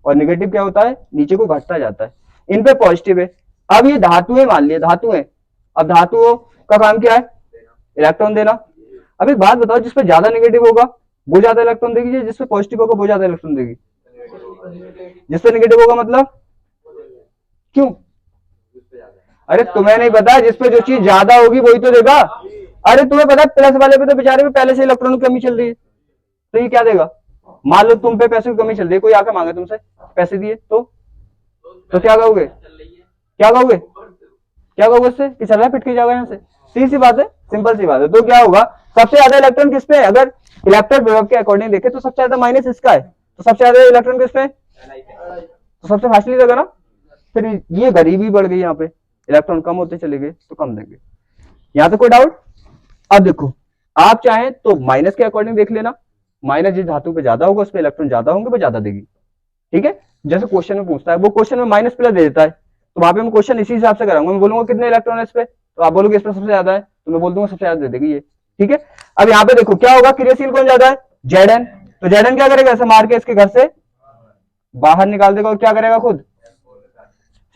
और नेगेटिव क्या होता है, नीचे को घटता जाता है, इन पे पॉजिटिव है। अब ये धातुएं, मान लिया धातु है, अब धातुओं का काम क्या है, इलेक्ट्रॉन देना। अब एक बात बताओ, जिसपे ज्यादा नेगेटिव होगा वो ज्यादा इलेक्ट्रॉन देगी, जिसपे पॉजिटिव होगा वो ज्यादा इलेक्ट्रॉन देगी? जिसपे नेगेटिव होगा मतलब, क्यों? अरे तुम्हें नहीं पता, जिसपे जो चीज ज्यादा होगी वही तो देगा। अरे तुम्हें पता है प्लस वाले पे तो बेचारे में पहले से इलेक्ट्रॉन की कमी चल रही है, तो ये क्या देगा? मान लो तुम पे पैसे की कमी चल रही है, कोई आके मांगे तुमसे पैसे दिए तो क्या कहोगे, क्या कहोगे, क्या कहोगे उससे कि चल रहा है, पिट के जाओगे यहाँ से, सीधी सी बात है, सिंपल सी बात है। तो क्या होगा, सबसे ज्यादा इलेक्ट्रॉन किस पे है? अगर इलेक्ट्रॉन विभव के अकॉर्डिंग देखे तो सबसे ज्यादा माइनस इसका है, तो सबसे ज्यादा इलेक्ट्रॉन किस पे, तो सबसे फास्टली देगा ना। फिर ये गरीबी बढ़ गई, यहाँ पे इलेक्ट्रॉन कम होते चले गए तो कम देंगे। यहाँ पे कोई डाउट? अब देखो, आप चाहें तो माइनस के अकॉर्डिंग देख लेना, माइनस जिस धातु पे ज्यादा होगा उस पे इलेक्ट्रॉन ज्यादा होंगे, वो ज्यादा देगी, ठीक है? जैसे क्वेश्चन में पूछता है, वो क्वेश्चन में माइनस प्लस दे देता है, तो वहां पे मैं क्वेश्चन इसी हिसाब से कराऊंगा, मैं बोलूंगा कितने इलेक्ट्रॉन है इस पे, तो आप बोलोगे इस पे सबसे ज्यादा है, तो मैं बोल दूंगा सबसे ज्यादा दे देगी ये, ठीक है? अब यहाँ पे देखो क्या होगा, क्रियाशील कौन ज्यादा है, जेडन। तो जेडन क्या करेगा, ऐसे मार के इसके घर से बाहर निकाल देगा और क्या करेगा, खुद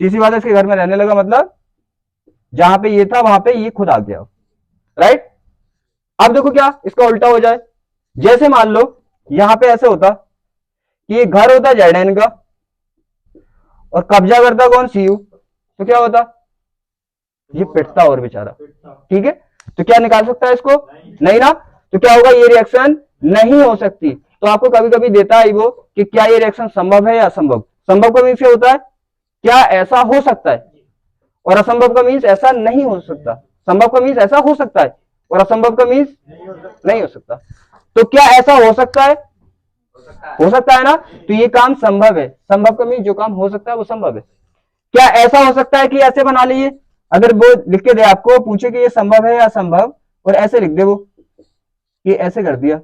सीधी बात है, इसके घर में रहने लगा, मतलब जहां पे ये था वहां पे ये खुद आ गया, राइट? अब देखो क्या इसका उल्टा हो जाए, जैसे मान लो यहां पे ऐसे होता कि ये घर होता जेडन का और कब्जा करता कौन, सीयू, तो क्या होता, ये पिटता और बेचारा, ठीक है? तो क्या निकाल सकता है इसको, नहीं ना। तो क्या होगा, ये रिएक्शन नहीं हो सकती। तो आपको कभी कभी देता है वो कि क्या ये रिएक्शन संभव है या असंभव। संभव का मीन्स क्या होता है, क्या ऐसा हो सकता है, और असंभव का मीन्स ऐसा नहीं हो सकता। संभव का मीन्स ऐसा हो सकता है और असंभव का मीन्स नहीं हो सकता। तो क्या ऐसा हो सकता है, हो सकता है ना, तो ये काम संभव है। संभव का मीन्स जो काम हो सकता है वो संभव है। क्या ऐसा हो सकता है कि ऐसे बना लीजिए, अगर वो लिख के दे आपको, पूछे कि ये संभव है या असंभव, और ऐसे लिख दे वो कि ऐसे कर दिया,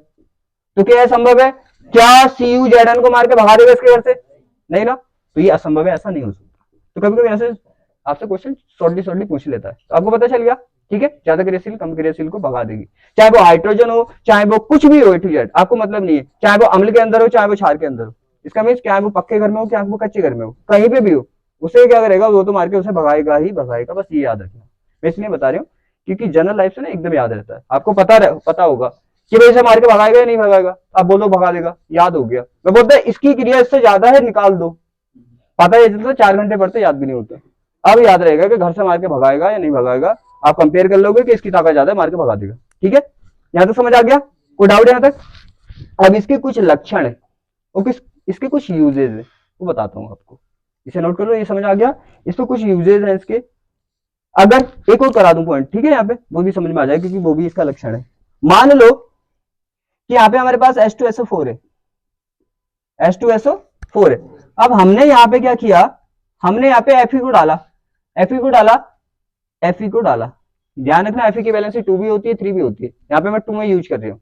तो क्या संभव है, क्या सीयू जेडन को मार के भगा देगा इसके घर से, नहीं ना, तो ये असंभव है, ऐसा नहीं हो सकता। तो कभी कभी ऐसे आपसे क्वेश्चन शॉर्टली पूछ लेता है, तो आपको पता चल गया, ठीक है? ज्यादा क्रियाशील कम क्रियाशील को भगा देगी, चाहे वो हाइड्रोजन हो, चाहे वो कुछ भी हो, ए टू जेड, आपको मतलब नहीं है, चाहे वो अम्ल के अंदर हो, चाहे वो क्षार के अंदर हो। इसका मीन क्या है, वो पक्के घर में हो, क्या वो कच्चे घर में हो, कहीं पे भी हो, उसे क्या करेगा, वो तो मार के उसे भगाएगा ही भगाएगा, बस ये याद रखना। मैं इसलिए बता रही हूँ क्योंकि जनरल लाइफ से ना एकदम याद रहता है। आपको पता होगा कि भाई इसे मार के भगाएगा या नहीं भगाएगा, आप बोलो भगा देगा, याद हो गया। मैं बोलता है इसकी क्रिया इससे ज्यादा है, निकाल दो, पता है चलता 4 घंटे पढ़ते याद भी नहीं होता। अब याद रहेगा कि घर से मार के भगाएगा या नहीं भगाएगा, आप कंपेयर कर लोगे कि इसकी ताकत ज्यादा है, मार के भगा देगा। ठीक है, यहां तक समझ आ गया? कोई डाउट यहां तक? अब इसके कुछ लक्षण है और इसके कुछ यूजेज है, वो बताता हूं आपको, इसे नोट कर लो। ये समझ आ गया? इसमें कुछ यूजेज है इसके। अगर एक और करा दूं पॉइंट, ठीक है, यहाँ पे वो भी समझ में आ जाएगा क्योंकि वो भी इसका लक्षण है। मान लो कि यहाँ पे हमारे पास H2SO4 है, H2SO4 है। अब हमने यहाँ पे क्या किया, हमने यहाँ पे Fe को डाला, Fe को डाला, Fe को डाला। ध्यान रखना Fe की वैलेंसी 2 भी होती है 3 भी होती है, यहाँ पे मैं 2 में यूज कर रही हूँ,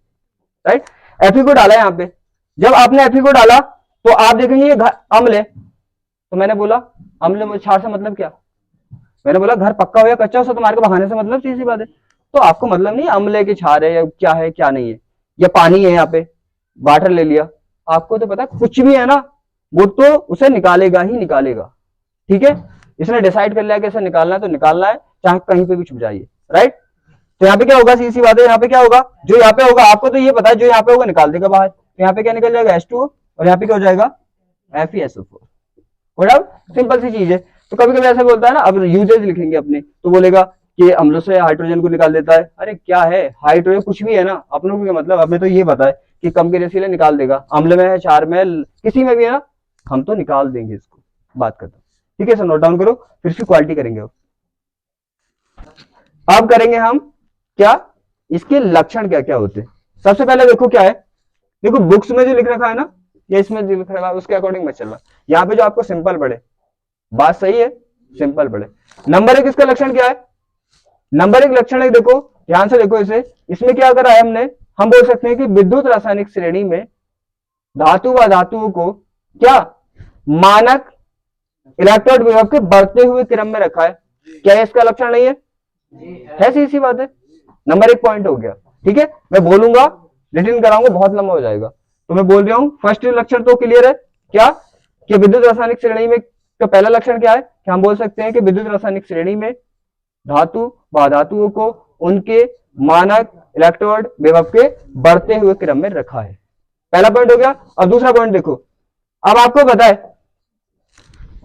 राइट। Fe को डाला यहाँ पे, जब आपने Fe को डाला तो आप देखेंगे ये अम्ल है। तो मैंने बोला अम्ल क्षार से मतलब क्या, मैंने बोला घर पक्का हो या कच्चा हो तो तुम्हारे को बहाने से मतलब, सीधी बात है। तो आपको मतलब नहीं अम्ल है कि क्षार है क्या नहीं है, या पानी है, यहाँ पे वाटर ले लिया, आपको तो पता कुछ भी है ना वो तो उसे निकालेगा ही निकालेगा। ठीक है, इसने डिसाइड कर लिया कि इसे निकालना है तो निकालना है, चाहे कहीं पे भी छुप जाइए, राइट। तो यहाँ पे क्या होगा, सीधी बात है, यहाँ पे क्या होगा, जो यहाँ पे होगा आपको तो ये पता है, जो यहाँ पे होगा निकाल देगा बाहर। तो यहाँ पे क्या निकल जाएगा H2O और यहाँ पे क्या हो जाएगा FeSO4। सिंपल सी चीज है। तो कभी कभी ऐसे बोलता है ना, अब यूजेज लिखेंगे अपने तो बोलेगा कि अम्लों से हाइड्रोजन को निकाल देता है। अरे क्या है हाइड्रोजन, कुछ भी है ना, अपनों को मतलब हमें तो ये पता है कि कम क्रियाशील है, निकाल देगा। अम्ल में है, क्षार में, किसी में भी है ना, हम तो निकाल देंगे इसको, बात करता हूँ। ठीक है सर, नोट डाउन करो, फिर इसकी क्वालिटी करेंगे। अब करेंगे हम क्या, इसके लक्षण क्या क्या होते हैं। सबसे पहले देखो क्या है, देखो बुक्स में जो लिख रखा है ना, या इसमें जो लिख रखा है उसके अकॉर्डिंग मत चलना। यहाँ पे जो आपको सिंपल पड़े, बात सही है, सिंपल पड़े। नंबर 1 इसका लक्षण क्या है, नंबर 1 लक्षण है, देखो ध्यान से देखो इसे, इसमें क्या करा है हमने, हम बोल सकते हैं कि विद्युत रासायनिक श्रेणी में धातु व धातुओं को क्या मानक इलेक्ट्रोड विभव के बढ़ते हुए क्रम में रखा है। क्या इसका लक्षण नहीं है सी बात है। नंबर 1 पॉइंट हो गया। ठीक है, मैं बोलूंगा रिटर्न कराऊंगा बहुत लंबा हो जाएगा, तो मैं बोल रहा हूं फर्स्ट लक्षण तो क्लियर है क्या, कि विद्युत रासायनिक श्रेणी में तो पहला लक्षण क्या है कि हम बोल सकते हैं कि विद्युत रासायनिक श्रेणी में धातु व धातुओं को उनके मानक इलेक्ट्रोड विभव के बढ़ते हुए क्रम में रखा है। पहला पॉइंट हो गया। और दूसरा पॉइंट देखो, अब आपको पता है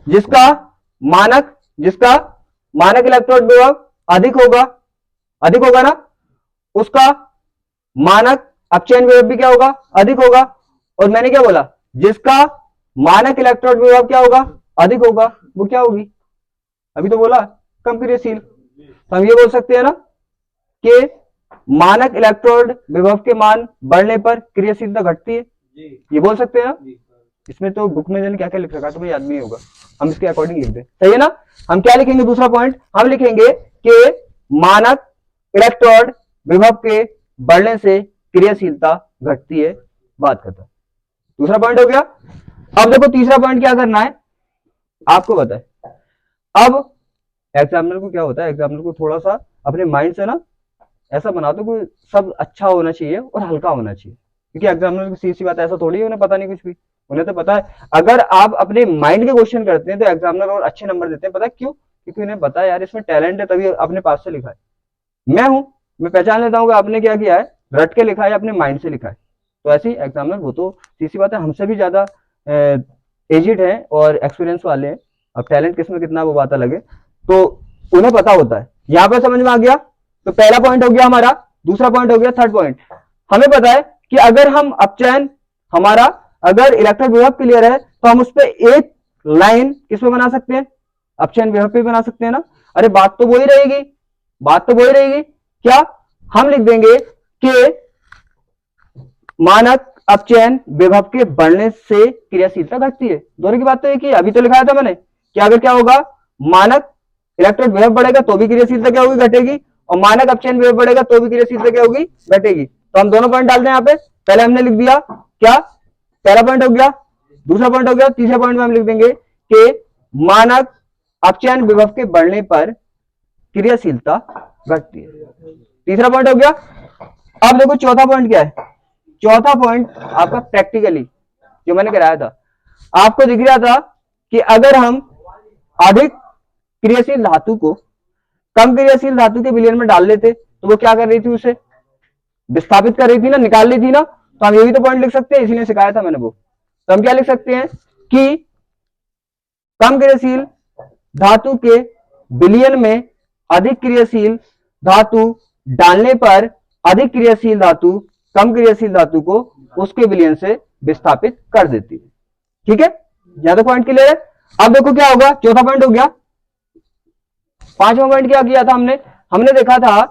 जिसका मानक इलेक्ट्रोड विभव अधिक होगा ना, उसका मानक अपचयन विभव भी क्या होगा, अधिक होगा। और मैंने क्या बोला, जिसका मानक इलेक्ट्रोड विभव क्या होगा, अधिक होगा, वो क्या होगी, अभी तो बोला कम क्रियाशील। तो हम ये बोल सकते हैं ना कि मानक इलेक्ट्रोड विभव के मान बढ़ने पर क्रियाशीलता घटती है, ये बोल सकते हैं ना। इसमें तो बुक में क्या क्या लिख रखा है तो याद नहीं होगा, हम इसके अकॉर्डिंग लिख दें, सही है ना। हम क्या लिखेंगे, दूसरा पॉइंट हम लिखेंगे कि मानक इलेक्ट्रोड विभव के बढ़ने से क्रियाशीलता घटती है, बात करता। दूसरा पॉइंट हो गया। अब देखो तीसरा पॉइंट क्या करना है, आपको पता है। अब एग्जामिनर को क्या होता है, एग्जामिनर को थोड़ा सा अपने माइंड से ना ऐसा बना दो कि सब अच्छा होना चाहिए और हल्का होना चाहिए, क्योंकि एग्जामिनर की सीधी बात ऐसा थोड़ी है, उन्हें पता नहीं कुछ भी, उन्हें तो पता है। अगर आप अपने माइंड के क्वेश्चन करते हैं तो एग्जामिनर और अच्छे नंबर देते हैं, पता है क्यों, क्योंकि उन्हें पता है यार इसमें टैलेंट है, तभी अपने पास से लिखा है। मैं पहचान लेता हूँ कि आपने क्या किया है, रट के लिखा है, अपने माइंड से लिखा है। तो ऐसे ही एग्जामिनर, वो तो सीधी बात है हमसे भी ज्यादा एजिड है और एक्सपीरियंस वाले हैं, अब टैलेंट किसमें कितना वो बात अलग है, तो उन्हें पता होता है। यहां पे समझ में आ गया। तो पहला पॉइंट हो गया हमारा, दूसरा पॉइंट हो गया, थर्ड पॉइंट हमें पता है कि अगर हम अपचयन हमारा अगर इलेक्ट्रॉन विभव क्लियर है तो हम उस पर एक लाइन किसमें बना सकते हैं, अपचयन विभव पे बना सकते हैं ना। अरे बात तो वही रहेगी, क्या हम लिख देंगे कि मानक अपचयन विभव के बढ़ने से क्रियाशीलता घटती है। दोनों की बात तो एक ही है, अभी तो लिखाया था मैंने कि अगर क्या होगा, मानक इलेक्ट्रॉन विभव बढ़ेगा तो भी क्रियाशीलता क्या होगी, घटेगी, और मानक अपचयन विभव बढ़ेगा तो भी क्रियाशीलता क्या होगी, घटेगी। तो हम दोनों पॉइंट डाल दें यहाँ पे, पहले हमने लिख दिया क्या, पहला पॉइंट हो गया, दूसरा पॉइंट हो गया, तीसरे पॉइंट में हम लिख देंगे कि मानक अपचयन विभव के बढ़ने पर क्रियाशीलता घटती है। तीसरा पॉइंट हो गया। अब देखो चौथा पॉइंट क्या है, चौथा पॉइंट आपका प्रैक्टिकली जो मैंने कराया था, आपको दिख रहा था कि अगर हम अधिक क्रियाशील धातु को कम क्रियाशील धातु के विलयन में डाल लेते तो वो क्या कर रही थी, उसे विस्थापित कर रही थी ना, निकाल रही थी ना। तो हम ये भी तो पॉइंट लिख सकते हैं, इसीलिए सिखाया था मैंने वो। तो हम क्या लिख सकते हैं कि कम क्रियाशील धातु के विलयन में अधिक क्रियाशील धातु डालने पर अधिक क्रियाशील धातु कम क्रियाशील धातु को उसके विलयन से विस्थापित कर देती है। ठीक है, यहां तो पॉइंट क्लियर है। अब देखो क्या होगा, चौथा पॉइंट हो गया। पांचवा पॉइंट क्या किया था हमने, हमने देखा था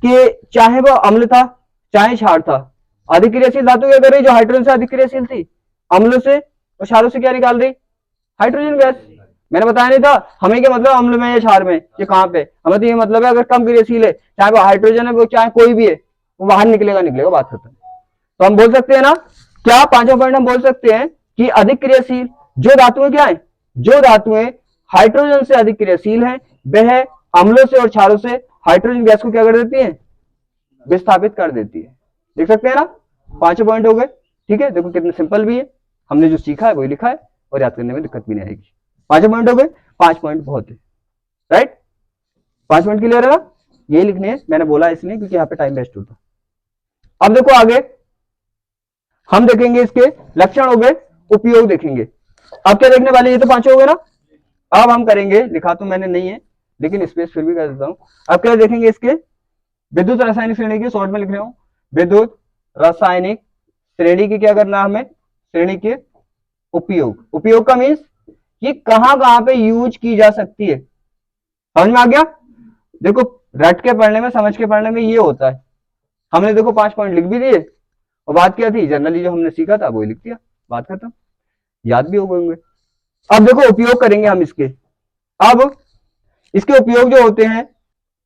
कि चाहे वो अम्ल था चाहे क्षार था, अधिक क्रियाशील धातु क्या कर रही, जो हाइड्रोजन से अधिक क्रियाशील थी, अम्लों से और क्षारों से क्या निकाल रही, हाइड्रोजन गैस। मैंने बताया नहीं था हमें क्या मतलब अम्ल में या क्षार में, ये कहां पे, हमें तो ये मतलब है अगर कम क्रियाशील है, चाहे वो हाइड्रोजन है वो चाहे कोई भी है, वो बाहर निकलेगा निकलेगा, बात खत्म। तो हम बोल सकते हैं ना, क्या पांचवा पॉइंट हम बोल सकते हैं कि अधिक क्रियाशील जो धातुएं क्या है, जो धातुएं हाइड्रोजन से अधिक क्रियाशील है, वह अम्लों से और क्षारों से हाइड्रोजन गैस को क्या कर देती है, विस्थापित कर देती है। देख सकते हैं ना, पांचों पॉइंट हो गए। ठीक है, देखो कितने सिंपल भी है, हमने जो सीखा है वही लिखा है और याद करने में दिक्कत भी नहीं आएगी। पांचों पॉइंट हो गए, 5 पॉइंट बहुत है, राइट। 5 पॉइंट क्लियर है ना, ये लिखने हैं, मैंने बोला इसलिए क्योंकि यहाँ पे टाइम वेस्ट होता। अब देखो आगे हम देखेंगे इसके लक्षण हो गए, उपयोग देखेंगे। अब क्या देखने वाले, ये तो पांचों हो गए ना। अब हम करेंगे, लिखा तो मैंने नहीं है लेकिन स्पेस फिर भी कर देता हूं। अब क्या देखेंगे, इसके विद्युत रासायनिक श्रेणी की, शॉर्ट में लिख रहा हूं, विद्युत रासायनिक श्रेणी की क्या करना हमें, श्रेणी के उपयोग। उपयोग का मीन्स ये कहां पे यूज की जा सकती है, समझ में आ गया। देखो रट के पढ़ने में, समझ के पढ़ने में ये होता है। हमने देखो 5 पॉइंट लिख भी दिए और बात क्या थी, जनरली जो हमने सीखा था वही लिख दिया, बात खत्म, याद भी हो गए होंगे। अब देखो उपयोग करेंगे हम इसके। अब इसके उपयोग जो होते हैं,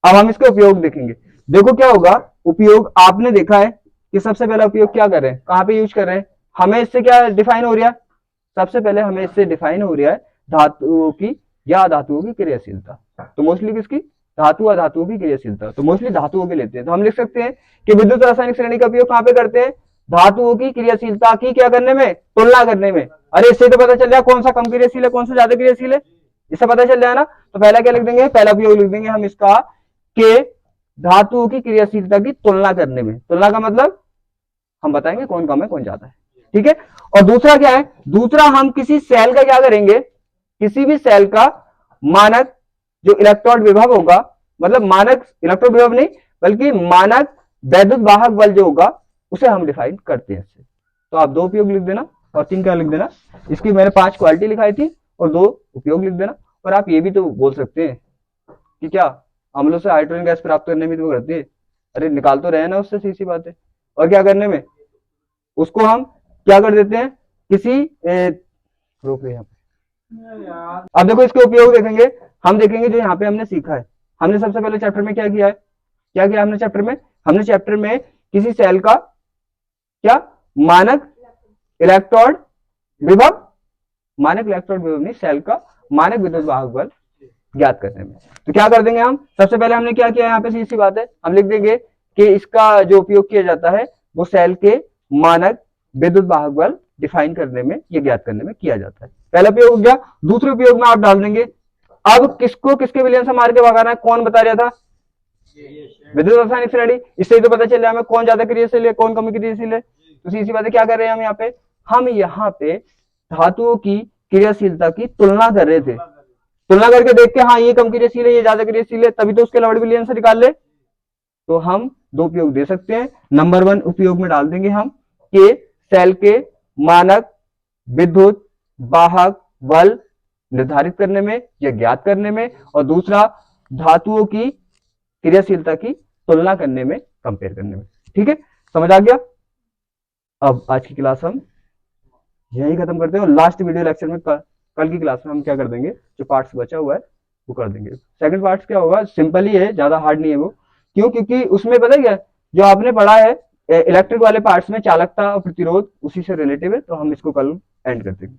अब हम इसके उपयोग देखेंगे। देखो क्या होगा, उपयोग आपने देखा है कि सबसे पहला उपयोग क्या कर रहे हैं, कहां पे यूज कर रहे हैं, हमें इससे क्या डिफाइन हो रहा है, सबसे पहले हमें इससे डिफाइन हो रहा है धातुओं की या धातुओं की क्रियाशीलता। तो मोस्टली किसकी, धातु और धातुओं की क्रियाशीलता, तो मोस्टली धातुओं के लेते हैं। तो हम लिख सकते हैं कि विद्युत रासायनिक श्रेणी का उपयोग कहां पे करते हैं, धातुओं की क्रियाशीलता की क्या करने में, तुलना करने में। अरे इससे तो पता चल जाए कौन सा कम क्रियाशील है कौन सा ज्यादा क्रियाशील है, इससे पता चल जाए ना। तो पहला क्या लिख देंगे, पहला उपयोग लिख देंगे हम इसका कि धातुओं की क्रियाशीलता की तुलना करने में। तुलना का मतलब हम बताएंगे कौन कम है कौन ज्यादा है, ठीक है। और दूसरा क्या है, दूसरा हम किसी सेल का क्या करेंगे, किसी भी सेल का मानक जो इलेक्ट्रॉन विभव होगा, मतलब मानक इलेक्ट्रॉन विभव नहीं बल्कि मानक वैद्युत वाहक बल जो होगा उसे हम डिफाइन करते हैं इससे। तो आप 2 उपयोग लिख देना और 3 क्या लिख देना, इसकी मैंने 5 क्वालिटी लिखाई थी और 2 उपयोग लिख देना। और आप ये भी तो बोल सकते हैं कि क्या अम्लों से हाइड्रोजन गैस प्राप्त करने में तो करती है, अरे निकाल तो रहे ना उससे, सीधी बात है। और क्या करने में, उसको हम क्या कर देते हैं किसी रोक यहाँ पे। अब देखो इसके उपयोग देखेंगे, हम देखेंगे जो यहाँ पे हमने सीखा है। हमने सबसे पहले चैप्टर में क्या किया है, क्या किया हमने चैप्टर में, हमने चैप्टर में किसी सेल का क्या मानक इलेक्ट्रॉन विभव, मानक इलेक्ट्रॉन विभव नहीं, सेल का मानक विद्युत वाहक बल ज्ञात करने में। तो क्या कर देंगे हम, सबसे पहले हमने क्या किया यहाँ पे, सीधी सी बात है, हम लिख देंगे कि इसका जो उपयोग किया जाता है वो सेल के मानक विद्युत वाहक बल डिफाइन करने में, ये ज्ञात करने में किया जाता है। पहला उपयोग हो गया। दूसरे उपयोग में आप डाल देंगे, अब किसको किसके विलयन से मार के भगाना है, कौन बता रहा था, विद्युत रासायनिक श्रेणी। इससे तो पता चल रहा है हमें कौन ज्यादा क्रियाशील है कौन कम क्रियाशील है। तो सीधी बात है, क्या कर रहे हैं हम यहाँ पे, हम यहाँ पे धातुओं की क्रियाशीलता की तुलना कर रहे थे, तुलना करके देख के हाँ ये कम क्रियाशील है ये ज्यादा क्रियाशील है, तभी तो उसके लॉर्ड विलियन से निकाल ले। तो हम 2 उपयोग दे सकते हैं। नंबर 1 उपयोग में डाल देंगे हम कि सेल के मानक विद्युत वाहक बल निर्धारित करने में या ज्ञात करने में, और दूसरा धातुओं की क्रियाशीलता की तुलना करने में, कंपेयर करने में। ठीक है, समझ आ गया। अब आज की क्लास हम यही खत्म करते हैं और लास्ट वीडियो लेक्चर में कल की क्लास में हम क्या कर देंगे, जो पार्ट्स बचा हुआ है वो कर देंगे। सेकंड पार्ट्स क्या होगा, सिंपल ही है, ज्यादा हार्ड नहीं है वो। क्यों, क्योंकि उसमें पता है क्या, जो आपने पढ़ा है इलेक्ट्रिक वाले पार्ट्स में चालकता और प्रतिरोध उसी से रिलेटिव है, तो हम इसको कल एंड कर देंगे।